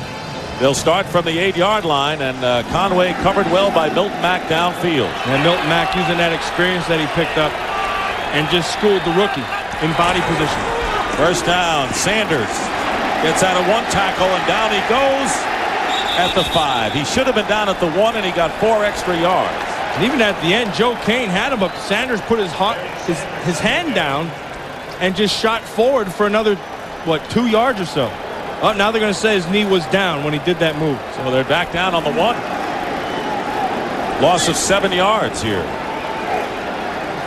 Speaker 1: They'll start from the 8-yard line, and Conway covered well by Milton Mack downfield.
Speaker 2: And Milton Mack using that experience that he picked up and just schooled the rookie in body position.
Speaker 1: First down, Sanders gets out of 1 tackle, and down he goes at the 5. He should have been down at the 1, and he got 4 extra yards.
Speaker 2: And even at the end, Joe Kane had him up. Sanders put his hand down and just shot forward for another, 2 yards or so. Oh, now they're going to say his knee was down when he did that move.
Speaker 1: So they're back down on the 1. Loss of 7 yards here.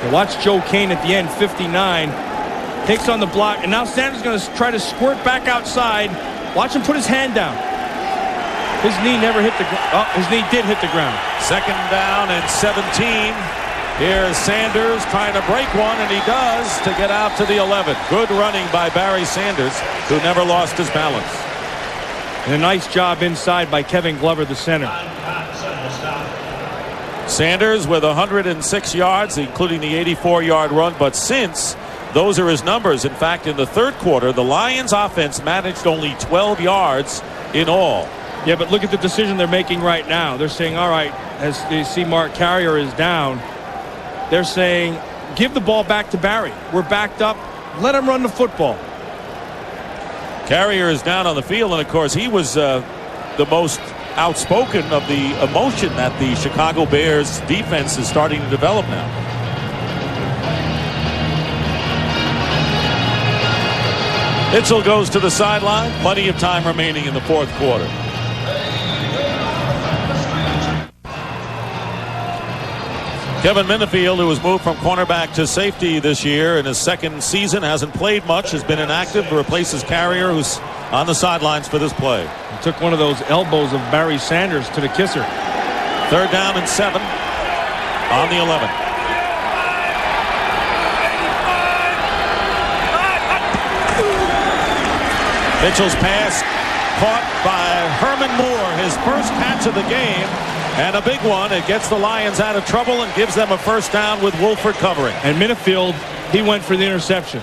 Speaker 2: Now watch Joe Kane at the end, 59. Takes on the block, and now Sanders is going to try to squirt back outside. Watch him put his hand down. His knee never hit the ground. Oh, his knee did hit the ground.
Speaker 1: Second down and 17. Here's Sanders trying to break one, and he does to get out to the 11. Good running by Barry Sanders, who never lost his balance.
Speaker 2: And a nice job inside by Kevin Glover, the center.
Speaker 1: Sanders with 106 yards, including the 84-yard run. But since those are his numbers, in fact, in the third quarter, the Lions offense managed only 12 yards in all.
Speaker 2: Yeah, but look at the decision they're making right now. They're saying, all right, as you see Mark Carrier is down, they're saying, give the ball back to Barry. We're backed up. Let him run the football.
Speaker 1: Carrier is down on the field, and of course he was the most outspoken of the emotion that the Chicago Bears defense is starting to develop now. Mitchell goes to the sideline. Plenty of time remaining in the fourth quarter. Kevin Minifield, who was moved from cornerback to safety this year in his second season, hasn't played much, has been inactive, replaces Carrier, who's on the sidelines for this play.
Speaker 2: He took one of those elbows of Barry Sanders to the kisser.
Speaker 1: 3rd down and 7 on the 11. Mitchell's pass caught by Herman Moore, his first catch of the game. And a big one. It gets the Lions out of trouble and gives them a first down with Wolford covering.
Speaker 2: And Minifield, he went for the interception.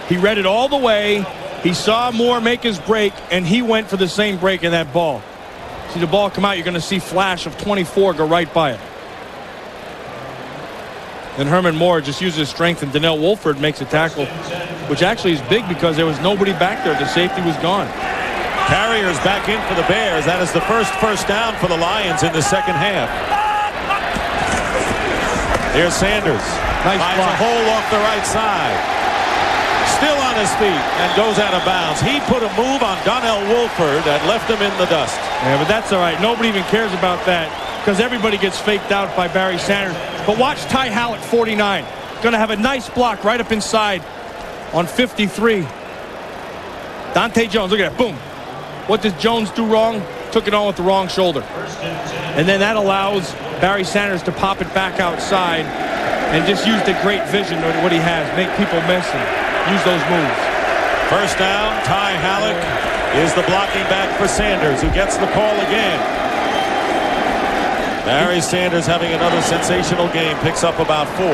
Speaker 2: He read it all the way. He saw Moore make his break, and he went for the same break in that ball. See the ball come out, you're going to see flash of 24 go right by it. Then Herman Moore just uses his strength, and Donnell Wolford makes a tackle, which actually is big because there was nobody back there. The safety was gone.
Speaker 1: Carrier's back in for the Bears. That is the first down for the Lions in the second half. Here's Sanders.
Speaker 2: Nice
Speaker 1: finds
Speaker 2: block.
Speaker 1: A hole off the right side. Still on his feet and goes out of bounds. He put a move on Donnell Wolford that left him in the dust.
Speaker 2: Yeah, but that's all right. Nobody even cares about that because everybody gets faked out by Barry Sanders. But watch Ty Hallett, 49. Going to have a nice block right up inside on 53. Dante Jones, look at that. Boom. What did Jones do wrong? Took it on with the wrong shoulder. And then that allows Barry Sanders to pop it back outside and just use the great vision of what he has. Make people miss and use those moves.
Speaker 1: First down, Ty Hallett is the blocking back for Sanders, who gets the call again. Barry Sanders having another sensational game, picks up about 4.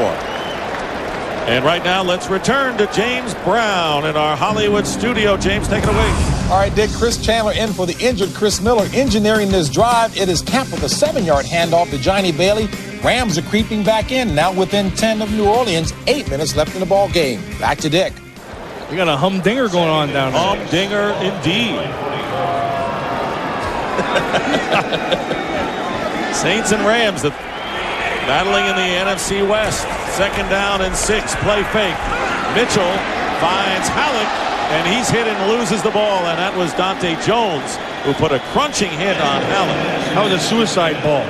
Speaker 1: And right now, let's return to James Brown in our Hollywood studio. James, take it away.
Speaker 5: All right, Dick, Chris Chandler in for the injured Chris Miller. Engineering this drive, it is Camp with a 7-yard handoff to Johnny Bailey. Rams are creeping back in, now within 10 of New Orleans. 8 minutes left in the ball game. Back to Dick.
Speaker 2: We got a humdinger going on down there.
Speaker 1: Humdinger indeed. Saints and Rams battling in the NFC West. 2nd down and 6. Play fake. Mitchell finds Hallett, and he's hit and loses the ball. And that was Dante Jones who put a crunching hit on Hallett.
Speaker 2: That was a suicide ball.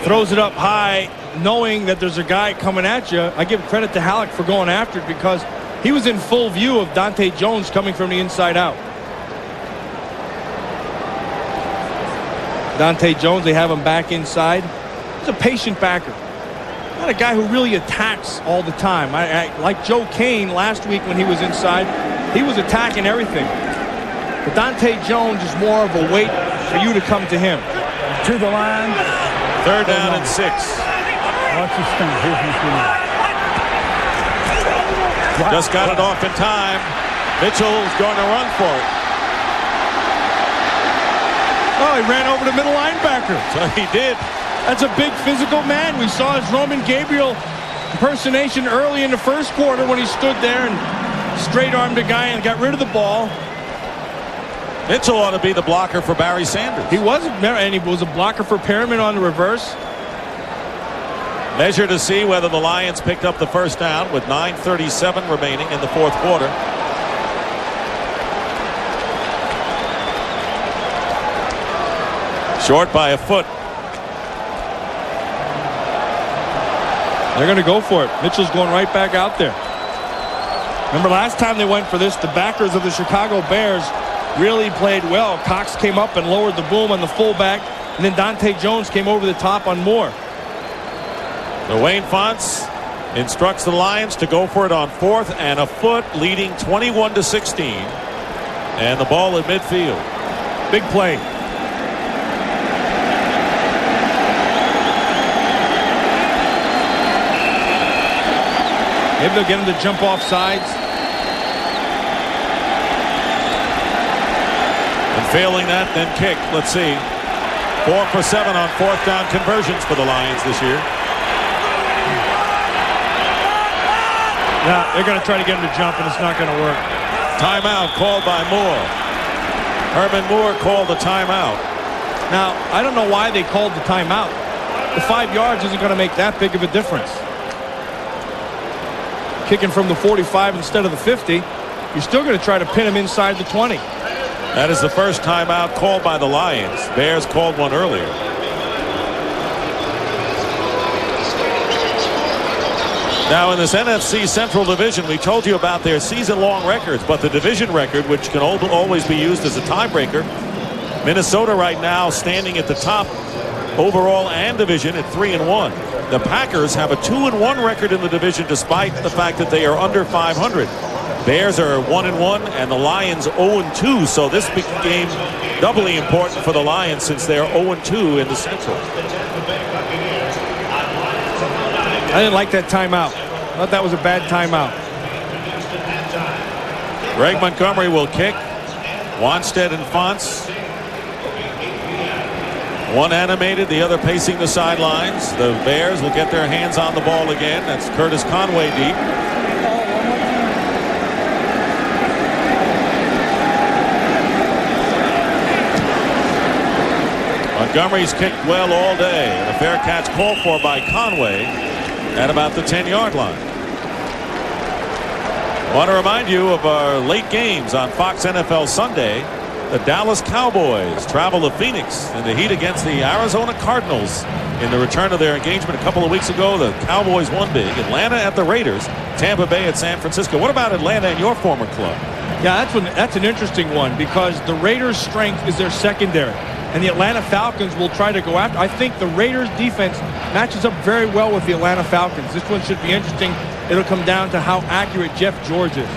Speaker 2: Throws it up high, knowing that there's a guy coming at you. I give credit to Hallett for going after it because he was in full view of Dante Jones coming from the inside out. Dante Jones, they have him back inside. He's a patient backer. Not a guy who really attacks all the time. I like Joe Kane last week when he was inside. He was attacking everything. But Dante Jones is more of a wait for you to come to him.
Speaker 7: To the line.
Speaker 1: 3rd down and 6.
Speaker 7: Watch the stunt. Here's
Speaker 1: Just got it off in time. Mitchell's going to run for it.
Speaker 2: Oh, he ran over the middle linebacker.
Speaker 1: So he did.
Speaker 2: That's a big physical man. We saw his Roman Gabriel impersonation early in the first quarter when he stood there and straight-armed a guy and got rid of the ball.
Speaker 1: Mitchell ought to be the blocker for Barry Sanders.
Speaker 2: He was, and he was a blocker for Perriman on the reverse.
Speaker 1: Measure to see whether the Lions picked up the first down with 9:37 remaining in the fourth quarter. Short by a foot.
Speaker 2: They're going to go for it. Mitchell's going right back out there. Remember last time they went for this, the backers of the Chicago Bears really played well. Cox came up and lowered the boom on the fullback, and then Dante Jones came over the top on Moore.
Speaker 1: So Wayne Fonts instructs the Lions to go for it on 4th and a foot, leading 21-16. And the ball at midfield.
Speaker 2: Big play. Maybe they'll get him to jump off sides.
Speaker 1: And failing that, then kick. Let's see. 4 for 7 on 4th down conversions for the Lions this year.
Speaker 2: Now, they're going to try to get him to jump, and it's not going to work.
Speaker 1: Timeout called by Moore. Herman Moore called the timeout.
Speaker 2: Now, I don't know why they called the timeout. The 5 yards isn't going to make that big of a difference. Kicking from the 45 instead of the 50, you're still going to try to pin him inside the 20.
Speaker 1: That is the first timeout called by the Lions. Bears called one earlier. Now in this NFC Central Division, we told you about their season-long records, but the division record, which can always be used as a tiebreaker, Minnesota right now standing at the top overall and division at 3-1. The Packers have a 2-1 record in the division despite the fact that they are under 500. Bears are 1-1 and the Lions 0-2, so this became doubly important for the Lions since they are 0-2 in the Central.
Speaker 2: I didn't like that timeout. I thought that was a bad timeout.
Speaker 1: Greg Montgomery will kick. Wanstead and Fonts. One animated, the other pacing the sidelines. The Bears will get their hands on the ball again. That's Curtis Conway deep. Montgomery's kicked well all day, and a fair catch called for by Conway at about the 10-yard line. I want to remind you of our late games on Fox NFL Sunday. The Dallas Cowboys travel to Phoenix in the heat against the Arizona Cardinals in the return of their engagement a couple of weeks ago. The Cowboys won big. Atlanta at the Raiders. Tampa Bay at San Francisco. What about Atlanta and your former club?
Speaker 2: Yeah, that's an interesting one because the Raiders' strength is their secondary. And the Atlanta Falcons will try to go after. I think the Raiders defense matches up very well with the Atlanta Falcons. This one should be interesting. It'll come down to how accurate Jeff George is.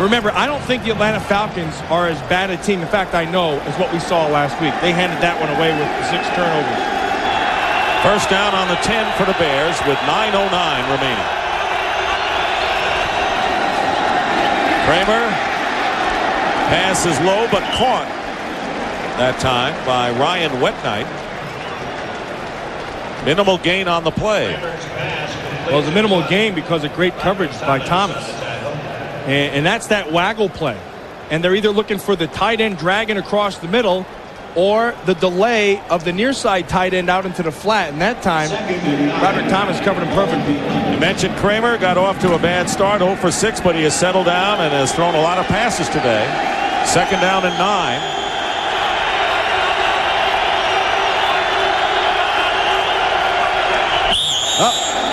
Speaker 2: Remember, I don't think the Atlanta Falcons are as bad a team, in fact, I know, as what we saw last week. They handed that one away with 6 turnovers.
Speaker 1: First down on the 10 for the Bears with 9:09 remaining. Kramer. Pass is low, but caught that time by Ryan Wetnight. Minimal gain on the play.
Speaker 2: Well, it's a minimal gain because of great coverage by Thomas. And that's that waggle play. And they're either looking for the tight end dragging across the middle or the delay of the near side tight end out into the flat. And that time, Robert Thomas covered him perfectly.
Speaker 1: You mentioned Kramer got off to a bad start, 0 for 6, but he has settled down and has thrown a lot of passes today. Second down and 9.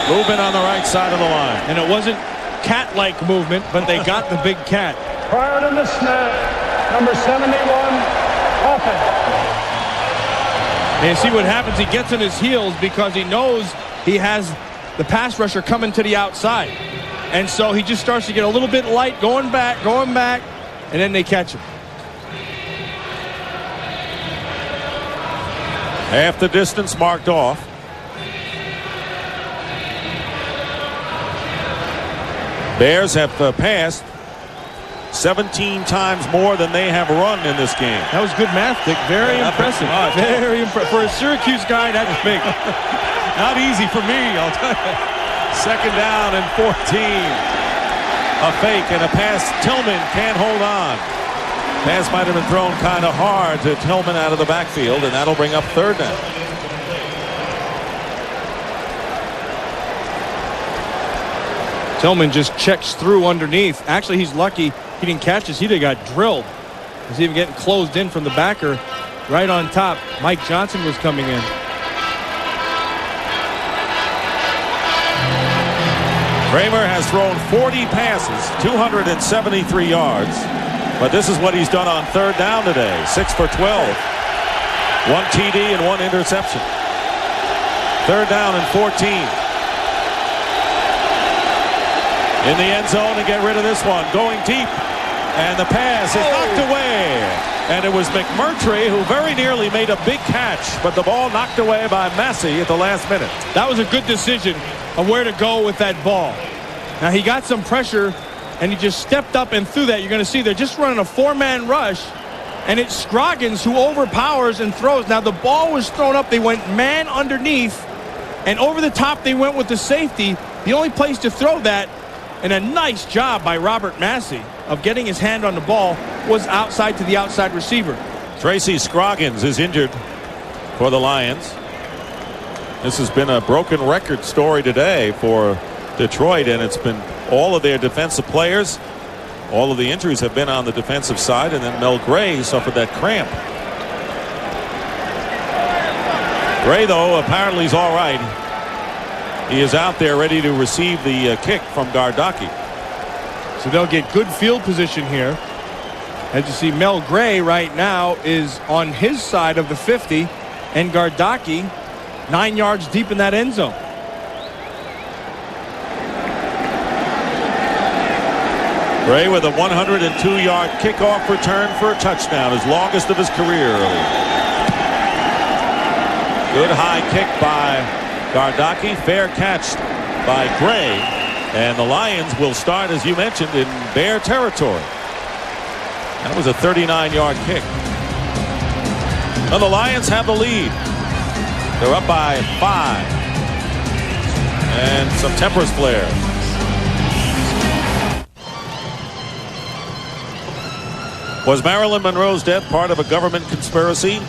Speaker 1: Movement on the right side of the line.
Speaker 2: And it wasn't cat-like movement, but they got the big cat.
Speaker 7: Prior to the snap, number 71, Hoffman.
Speaker 2: And you see what happens. He gets on his heels because he knows he has the pass rusher coming to the outside. And so he just starts to get a little bit light, going back, and then they catch him.
Speaker 1: Half the distance marked off. Bears have passed 17 times more than they have run in this game.
Speaker 2: That was good math, Dick. Very impressive. Very impressive. For a Syracuse guy, that's big.
Speaker 1: Not easy for me, I'll tell you. Second down and 14. A fake and a pass. Tillman can't hold on. Pass might have been thrown kind of hard to Tillman out of the backfield, and that'll bring up third down.
Speaker 2: Tillman just checks through underneath. Actually, he's lucky he didn't catch this. He got drilled. He's even getting closed in from the backer right on top. Mike Johnson was coming in.
Speaker 1: Kramer has thrown 40 passes, 273 yards. But this is what he's done on third down today. 6 for 12. 1 TD and 1 interception. Third down and 14. in the end zone to get rid of this one. Going deep. And the pass is knocked away. And it was McMurtry who very nearly made a big catch, but the ball knocked away by Massey at the last minute.
Speaker 2: That was a good decision of where to go with that ball. Now he got some pressure and he just stepped up and threw that. You're going to see they're just running a 4-man rush, and it's Scroggins who overpowers and throws. Now the ball was thrown up. They went man underneath, and over the top they went with the safety. The only place to throw that, and a nice job by Robert Massey of getting his hand on the ball, was outside to the outside receiver.
Speaker 1: Tracy Scroggins is injured for the Lions. This has been a broken record story today for Detroit, and it's been all of their defensive players. All of the injuries have been on the defensive side, and then Mel Gray suffered that cramp. Gray, though, apparently is all right. He is out there ready to receive the kick from Gardocki.
Speaker 2: So they'll get good field position here. As you see, Mel Gray right now is on his side of the 50, and Gardocki 9 yards deep in that end zone.
Speaker 1: Gray with a 102-yard kickoff return for a touchdown, his longest of his career earlier. Good high kick by Gardocki, fair catch by Gray, and the Lions will start, as you mentioned, in Bear territory. That was a 39-yard kick. Well, the Lions have the lead. They're up by 5. And some tempers flare. Was Marilyn Monroe's death part of a government conspiracy?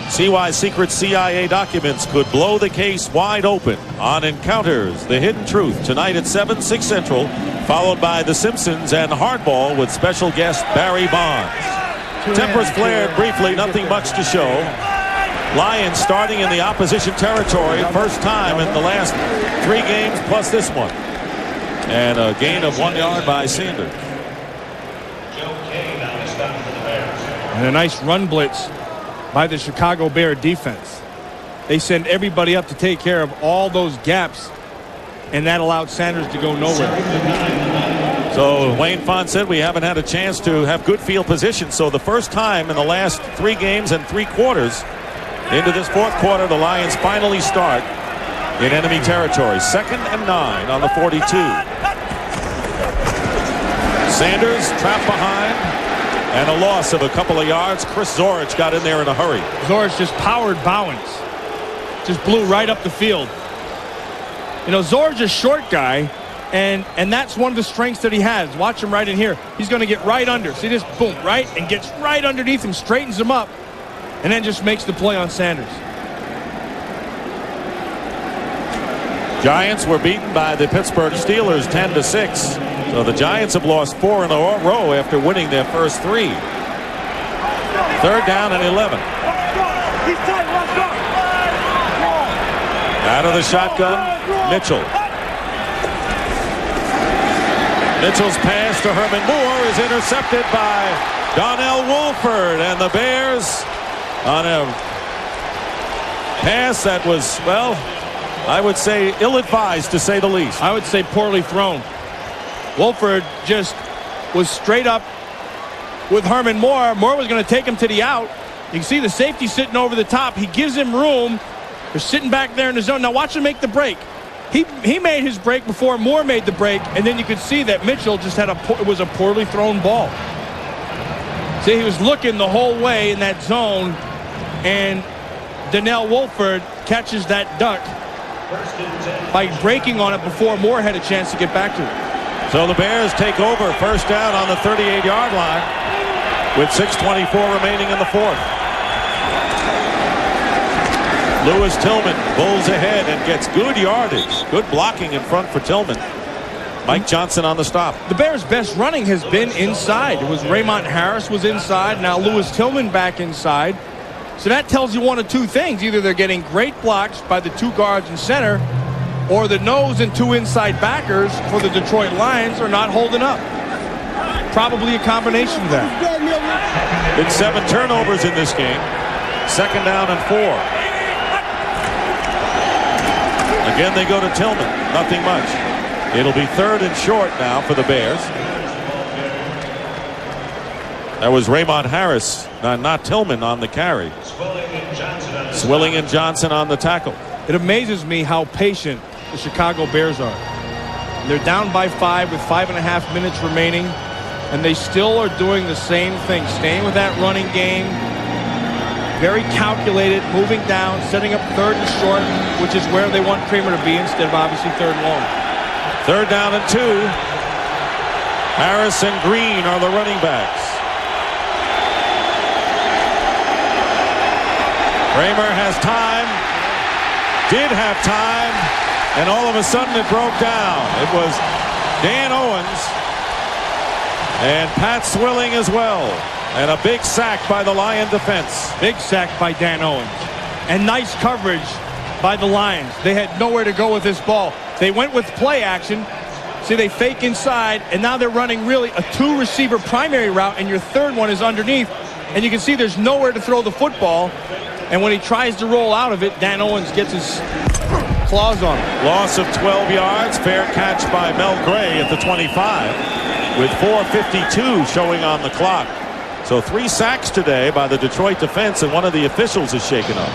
Speaker 1: See why secret CIA documents could blow the case wide open on Encounters, The Hidden Truth, tonight at 7, 6 Central, followed by The Simpsons and Hardball with special guest Barry Bonds. Tempers flared briefly, nothing much to show. Lions starting in the opposition territory, first time in the last 3 games plus this one. And a gain of 1 yard by Sanders.
Speaker 2: And a nice run blitz by the Chicago Bear defense. They send everybody up to take care of all those gaps, and that allowed Sanders to go nowhere.
Speaker 1: So Wayne Font said we haven't had a chance to have good field position. So the first time in the last 3 games and 3 quarters into this 4th quarter, the Lions finally start in enemy territory. 2nd and 9 on the 42. Sanders trapped behind. And a loss of a couple of yards. Chris Zorich got in there in a hurry.
Speaker 2: Zorich just powered Bowens. Just blew right up the field. You know, Zorich is a short guy, and that's one of the strengths that he has. Watch him right in here. He's going to get right under. See this? Boom, right? And gets right underneath him, straightens him up, and then just makes the play on Sanders.
Speaker 1: Giants were beaten by the Pittsburgh Steelers 10-6. So the Giants have lost 4 in a row after winning their first 3. 3rd down and 11. Out of the shotgun, Mitchell. Mitchell's pass to Herman Moore is intercepted by Donnell Wolford, and the Bears on a pass that was, well, I would say ill-advised, to say the least.
Speaker 2: I would say poorly thrown. Wolford just was straight up with Herman Moore. Moore was going to take him to the out. You can see the safety sitting over the top. He gives him room. They're sitting back there in the zone. Now watch him make the break. He made his break before Moore made the break, and then you could see that Mitchell just had it was a poorly thrown ball. See, he was looking the whole way in that zone, and Donnell Wolford catches that duck by breaking on it before Moore had a chance to get back to it.
Speaker 1: So the Bears take over, first down on the 38-yard line with 6:24 remaining in the 4th. Lewis Tillman bowls ahead and gets good yardage. Good blocking in front for Tillman. Mike Johnson on the stop.
Speaker 2: The Bears' best running has been inside. It was Raymond Harris was inside. Now Lewis Tillman back inside. So that tells you one of 2 things. Either they're getting great blocks by the 2 guards in center, or the nose and 2 inside backers for the Detroit Lions are not holding up. Probably a combination of that.
Speaker 1: Been 7 turnovers in this game. 2nd down and 4. Again, they go to Tillman. Nothing much. It'll be 3rd and short now for the Bears. That was Raymond Harris, not Tillman, on the carry. Swilling and Johnson on the tackle.
Speaker 2: It amazes me how patient the Chicago Bears are. They're down by 5 with 5.5 minutes remaining, and they still are doing the same thing, staying with that running game. Very calculated, moving down, setting up 3rd and short, which is where they want Kramer to be instead of obviously 3rd and long.
Speaker 1: 3rd down and 2. Harris and Green are the running backs. Kramer has time, did have time, and all of a sudden it broke down. It was Dan Owens and Pat Swilling as well. And a big sack by the Lion defense.
Speaker 2: Big sack by Dan Owens. And nice coverage by the Lions. They had nowhere to go with this ball. They went with play action. See, they fake inside, and now they're running really a 2-receiver primary route, and your 3rd one is underneath. And you can see there's nowhere to throw the football. And when he tries to roll out of it, Dan Owens gets his claws on it.
Speaker 1: Loss of 12 yards. Fair catch by Mel Gray at the 25 with 4:52 showing on the clock. So 3 sacks today by the Detroit defense, and one of the officials is shaken up.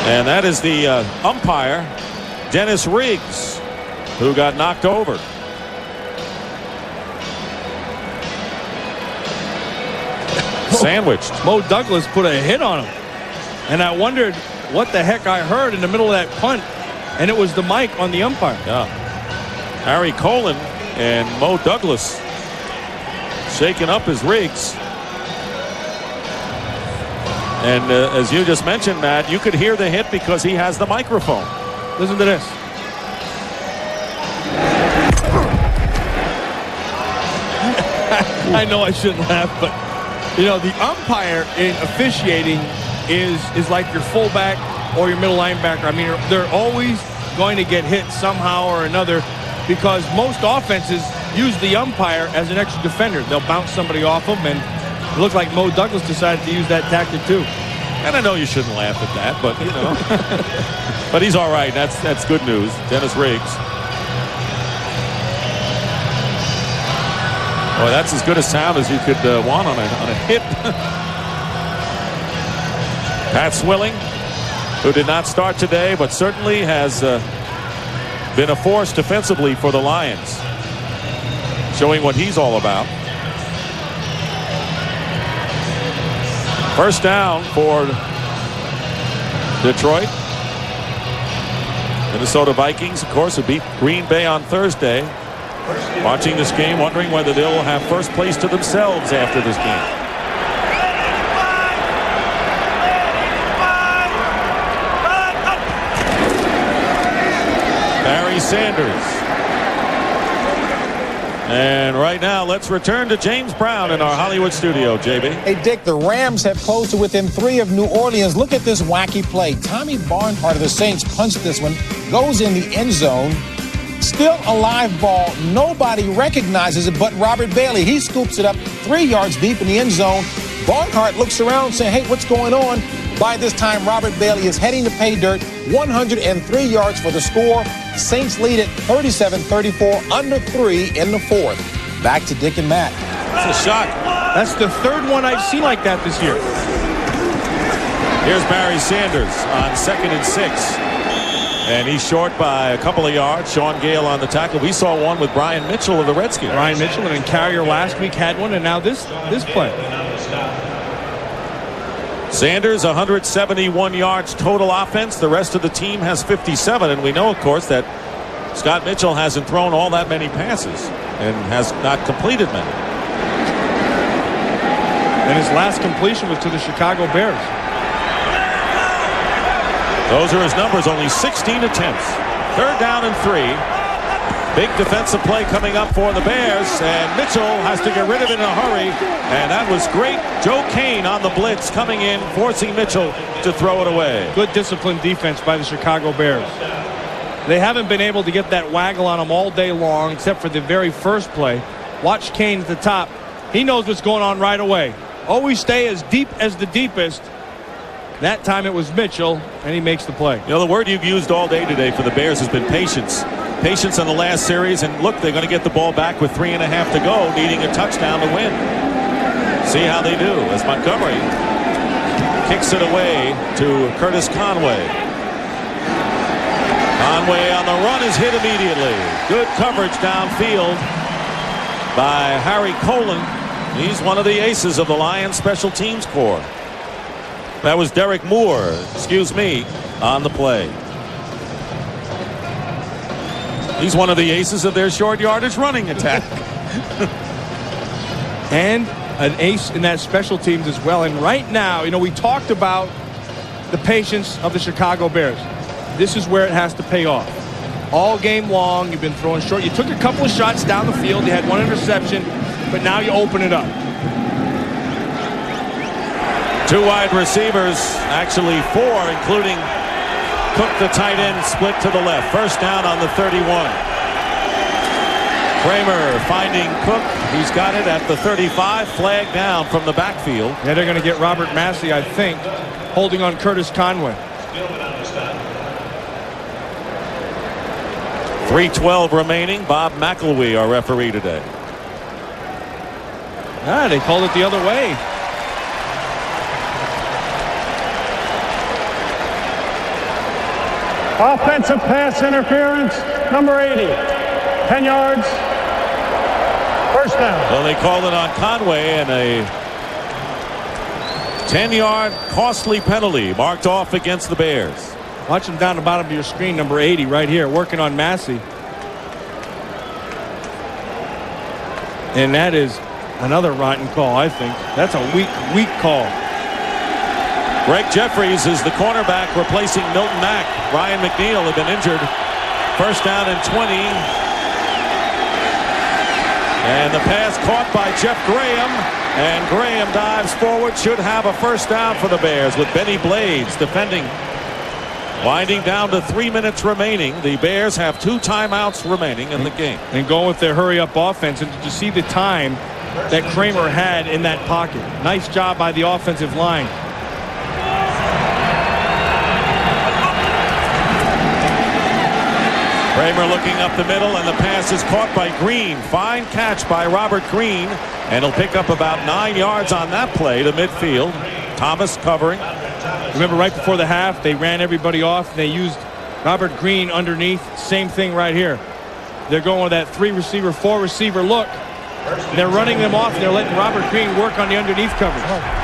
Speaker 1: And that is the umpire, Dennis Riggs, who got knocked over. Sandwiched.
Speaker 2: Mo Douglas put a hit on him. And I wondered what the heck I heard in the middle of that punt. And it was the mic on the umpire.
Speaker 1: Yeah. Harry Colin and Mo Douglas shaking up as Riggs. And as you just mentioned, Matt, you could hear the hit because he has the microphone.
Speaker 2: Listen to this. I know I shouldn't laugh, but you know, the umpire in officiating is like your fullback or your middle linebacker. I mean, they're always going to get hit somehow or another because most offenses use the umpire as an extra defender. They'll bounce somebody off them, and it looks like Mo Douglas decided to use that tactic too.
Speaker 1: And I know you shouldn't laugh at that, but you know, but he's all right. That's good news. Dennis Riggs. Boy, that's as good a sound as you could want on a hit. Pat Swilling, who did not start today, but certainly has been a force defensively for the Lions, showing what he's all about. 1st down for Detroit. Minnesota Vikings, of course, who beat Green Bay on Thursday. Watching this game, wondering whether they'll have first place to themselves after this game. Barry Sanders. And right now, let's return to James Brown in our Hollywood studio, JB.
Speaker 5: Hey, Dick, the Rams have posted within 3 of New Orleans. Look at this wacky play. Tommy Barnhart of the Saints punched this one, goes in the end zone. Still a live ball. Nobody recognizes it but Robert Bailey. He scoops it up 3 yards deep in the end zone. Barnhart looks around saying, hey, what's going on? By this time, Robert Bailey is heading to pay dirt. 103 yards for the score. Saints lead at 37-34, under 3 in the 4th. Back to Dick and Matt.
Speaker 1: That's a shot.
Speaker 2: That's the 3rd one I've seen like that this year.
Speaker 1: Here's Barry Sanders on 2nd and 6. And he's short by a couple of yards. Sean Gale on the tackle. We saw one with Brian Mitchell of the Redskins.
Speaker 2: Brian Mitchell and Carrier last week had one, and now this play.
Speaker 1: Sanders, 171 yards total offense. The rest of the team has 57. And we know, of course, that Scott Mitchell hasn't thrown all that many passes and has not completed many.
Speaker 2: And his last completion was to the Chicago Bears.
Speaker 1: Those are his numbers, only 16 attempts. 3rd down and 3. Big defensive play coming up for the Bears, and Mitchell has to get rid of it in a hurry, and that was great. Joe Kane on the blitz coming in, forcing Mitchell to throw it away.
Speaker 2: Good disciplined defense by the Chicago Bears. They haven't been able to get that waggle on them all day long, except for the very first play. Watch Kane at the top. He knows what's going on right away. Always stay as deep as the deepest That time it was Mitchell, and he makes the play.
Speaker 1: You know, the word you've used all day today for the Bears has been patience. Patience on the last series, and look, they're going to get the ball back with 3.5 to go, needing a touchdown to win. See how they do as Montgomery kicks it away to Curtis Conway. Conway on the run is hit immediately. Good coverage downfield by Harry Colin. He's one of the aces of the Lions special teams corps. That was Derek Moore, on the play. He's one of the aces of their short yardage running attack.
Speaker 2: And an ace in that special teams as well. And right now, we talked about the patience of the Chicago Bears. This is where it has to pay off. All game long, you've been throwing short. You took a couple of shots down the field. You had one interception, but now you open it up.
Speaker 1: 2 wide receivers, actually 4, including Cook, the tight end, split to the left. First down on the 31. Kramer finding Cook. He's got it at the 35. Flag down from the backfield.
Speaker 2: Yeah, they're going to get Robert Massey, I think, holding on Curtis Conway.
Speaker 1: 3:12 remaining. Bob McElwee, our referee today.
Speaker 2: They called it the other way.
Speaker 7: Offensive pass interference, number 80. 10 yards. First down.
Speaker 1: Well, they called it on Conway, and a 10-yard costly penalty marked off against the Bears.
Speaker 2: Watch him down the bottom of your screen, number 80 right here, working on Massey. And that is another rotten call, I think. That's a weak call.
Speaker 1: Greg Jeffries is the cornerback replacing Milton Mack. Ryan McNeil had been injured. First down and 20. And the pass caught by Jeff Graham. And Graham dives forward. Should have a first down for the Bears with Benny Blades defending. Winding down to 3 minutes remaining. The Bears have 2 timeouts remaining in the game.
Speaker 2: And going with their hurry-up offense. And to see the time that Kramer had in that pocket. Nice job by the offensive line.
Speaker 1: Kramer looking up the middle, and the pass is caught by Green. Fine catch by Robert Green, and he'll pick up about 9 yards on that play to midfield. Thomas covering.
Speaker 2: Remember, right before the half, they ran everybody off. They used Robert Green underneath. Same thing right here. They're going with that 3-receiver, 4-receiver look. They're running them off. They're letting Robert Green work on the underneath coverage.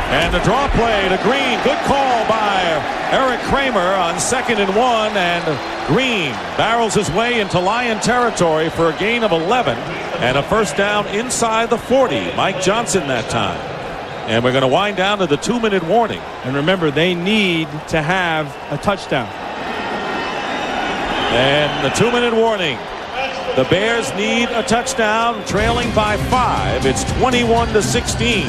Speaker 1: And the draw play to Green. Good call by Erik Kramer on 2nd and 1. And Green barrels his way into Lion territory for a gain of 11. And a first down inside the 40. Mike Johnson that time. And we're going to wind down to the 2-minute warning.
Speaker 2: And remember, they need to have a touchdown.
Speaker 1: And the 2-minute warning. The Bears need a touchdown, trailing by 5. It's 21-16.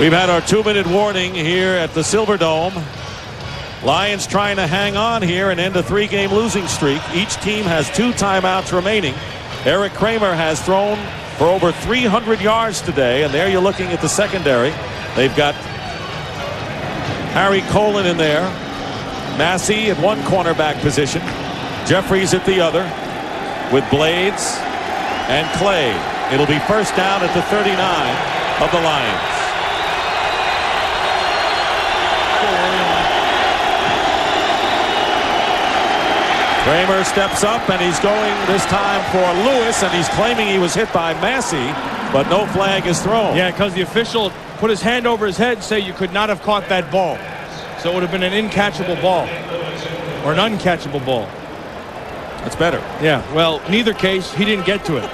Speaker 1: We've had our 2-minute warning here at the Silverdome. Lions trying to hang on here and end a 3-game losing streak. Each team has 2 timeouts remaining. Erik Kramer has thrown for over 300 yards today, and there you're looking at the secondary. They've got Harry Colin in there. Massey at one cornerback position. Jeffries at the other with Blades and Clay. It'll be first down at the 39 of the Lions. Kramer steps up, and he's going this time for Lewis, and he's claiming he was hit by Massey, but no flag is thrown.
Speaker 2: Yeah, because the official put his hand over his head and say you could not have caught that ball. So it would have been an incatchable ball or an uncatchable ball.
Speaker 1: That's better.
Speaker 2: Yeah, well, in either case, he didn't get to it.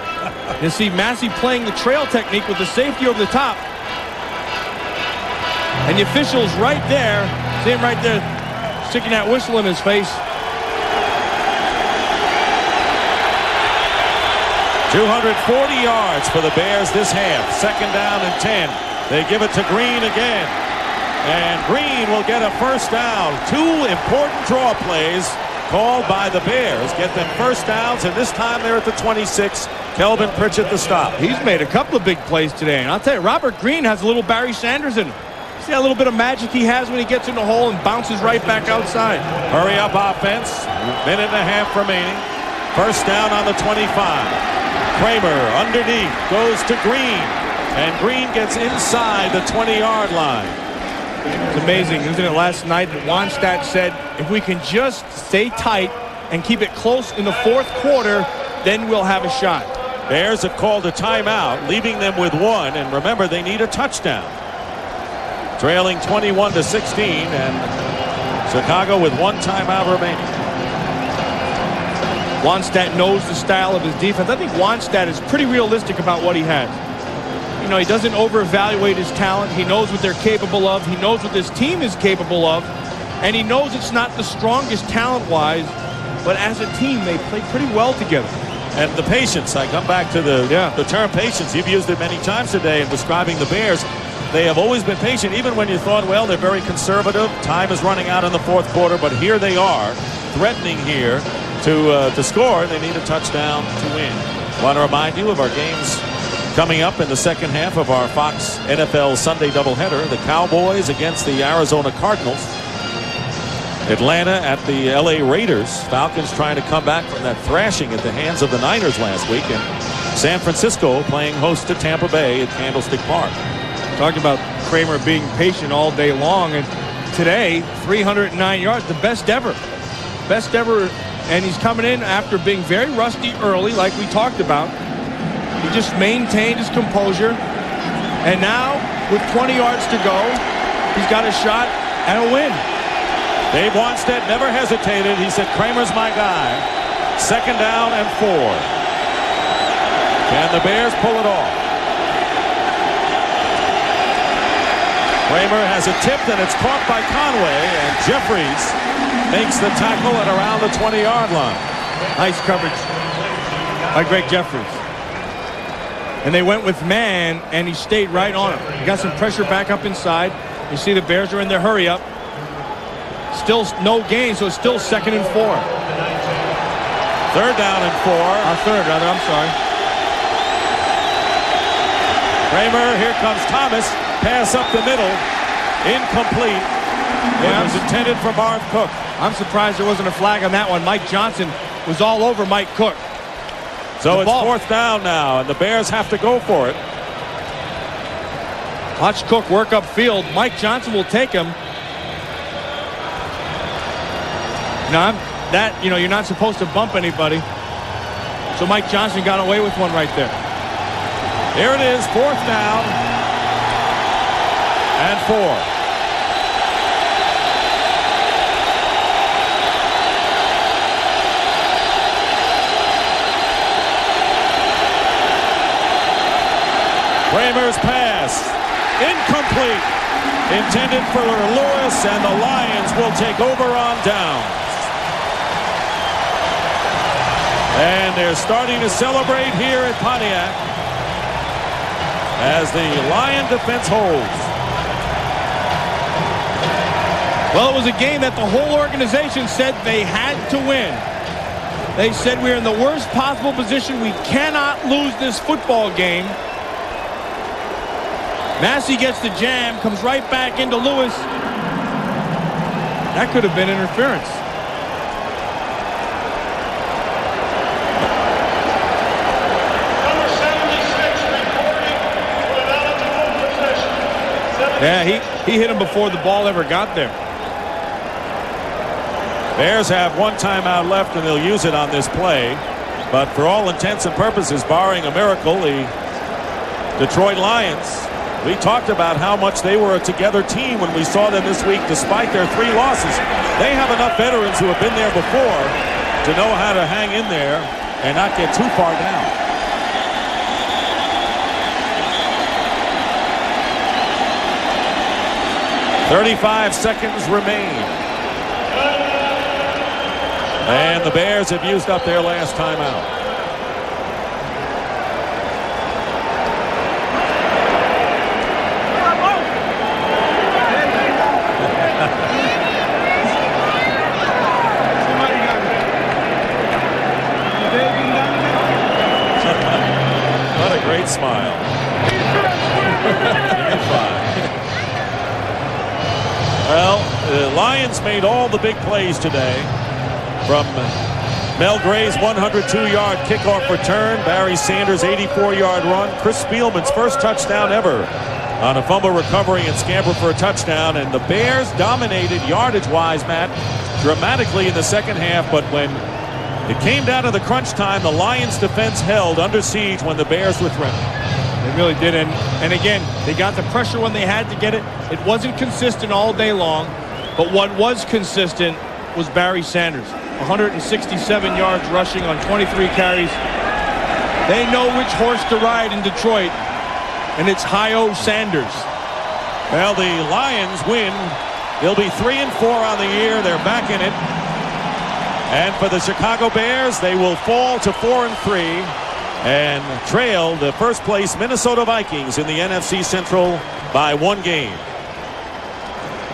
Speaker 2: You see Massey playing the trail technique with the safety over the top. And the official's right there. See him right there sticking that whistle in his face.
Speaker 1: 240 yards for the Bears this half. Second down and 10. They give it to Green again. And Green will get a first down. 2 important draw plays called by the Bears. Get them first downs, and this time they're at the 26. Kelvin Pritchett the stop.
Speaker 2: He's made a couple of big plays today, and I'll tell you, Robert Green has a little Barry Sanders in him. See that little bit of magic he has when he gets in the hole and bounces right back outside.
Speaker 1: Hurry up offense. Minute and a half remaining. First down on the 25. Kramer underneath goes to Green, and Green gets inside the 20-yard line.
Speaker 2: It's amazing, isn't it? Last night, Wannstedt said, if we can just stay tight and keep it close in the fourth quarter, then we'll have a shot.
Speaker 1: Bears have called a timeout, leaving them with one, and remember, they need a touchdown. Trailing 21-16, and Chicago with one timeout remaining.
Speaker 2: Wannstedt knows the style of his defense. I think Wannstedt is pretty realistic about what he has. You know, he doesn't over-evaluate his talent. He knows what they're capable of. He knows what this team is capable of. And he knows it's not the strongest talent-wise, but as a team, they play pretty well together.
Speaker 1: And the patience, I come back to the term patience. You've used it many times today in describing the Bears. They have always been patient, even when you thought, well, they're very conservative. Time is running out in the fourth quarter, but here they are, threatening here to score. They need a touchdown to win. Want to remind you of our games coming up in the second half of our Fox NFL Sunday doubleheader. The Cowboys against the Arizona Cardinals. Atlanta at the LA Raiders. Falcons trying to come back from that thrashing at the hands of the Niners last week. And San Francisco playing host to Tampa Bay at Candlestick Park.
Speaker 2: Talking about Kramer being patient all day long, and today 309 yards, the best ever. Best ever, and he's coming in after being very rusty early, like we talked about. He just maintained his composure, and now with 20 yards to go, he's got a shot at a win.
Speaker 1: Dave Wannstedt never hesitated. He said, Kramer's my guy. Second down and 4. Can the Bears pull it off? Kramer has a tip, and it's caught by Conway, and Jeffries makes the tackle at around the 20-yard line.
Speaker 2: Nice coverage by Greg Jeffries. And they went with man, and he stayed right on him. He got some pressure back up inside. You see the Bears are in their hurry up. Still no gain, so it's still 2nd and 4.
Speaker 1: Third down and 4.
Speaker 2: Third, rather, I'm sorry.
Speaker 1: Kramer, here comes Thomas. Pass up the middle. Incomplete. It was intended for Marv Cook.
Speaker 2: I'm surprised there wasn't a flag on that one. Mike Johnson was all over Mike Cook.
Speaker 1: So it's fourth down now, and the Bears have to go for it.
Speaker 2: Watch Cook work upfield. Mike Johnson will take him. Now, you're not supposed to bump anybody. So Mike Johnson got away with one right there.
Speaker 1: Here it is, fourth down and 4. Kramer's pass, incomplete, intended for Lewis, and the Lions will take over on downs. And they're starting to celebrate here at Pontiac as the Lion defense holds.
Speaker 2: Well, it was a game that the whole organization said they had to win. They said we're in the worst possible position. We cannot lose this football game. Massey gets the jam, comes right back into Lewis. That could have been interference. Yeah, he hit him before the ball ever got there.
Speaker 1: Bears have one timeout left, and they'll use it on this play. But for all intents and purposes, barring a miracle, the Detroit Lions, we talked about how much they were a together team when we saw them this week despite their 3 losses. They have enough veterans who have been there before to know how to hang in there and not get too far down. "35 seconds remain. And the Bears have used up their last timeout. great smile. Well, the Lions made all the big plays today. From Mel Gray's 102-yard kickoff return, Barry Sanders' 84-yard run, Chris Spielman's first touchdown ever on a fumble recovery and scamper for a touchdown. And the Bears dominated yardage-wise, Matt, dramatically in the second half. But when it came down to the crunch time, the Lions defense held under siege when the Bears were threatened.
Speaker 2: They really did. And again, they got the pressure when they had to get it. It wasn't consistent all day long. But what was consistent was Barry Sanders. 167 yards rushing on 23 carries. They know which horse to ride in Detroit, and it's Hi-O Sanders.
Speaker 1: Well, the Lions win. They'll be 3-4 on the year. They're back in it. And for the Chicago Bears, they will fall to 4-3 and trail the first-place Minnesota Vikings in the NFC Central by 1 game.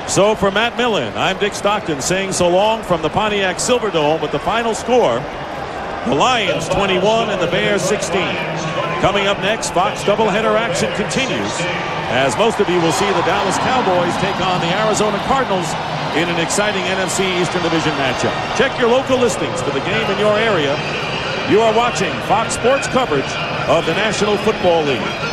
Speaker 1: So for Matt Millen, I'm Dick Stockton saying so long from the Pontiac Silverdome with the final score. The Lions 21 and the Bears 16. Coming up next, Fox doubleheader action continues, as most of you will see the Dallas Cowboys take on the Arizona Cardinals in an exciting NFC Eastern Division matchup. Check your local listings for the game in your area. You are watching Fox Sports coverage of the National Football League.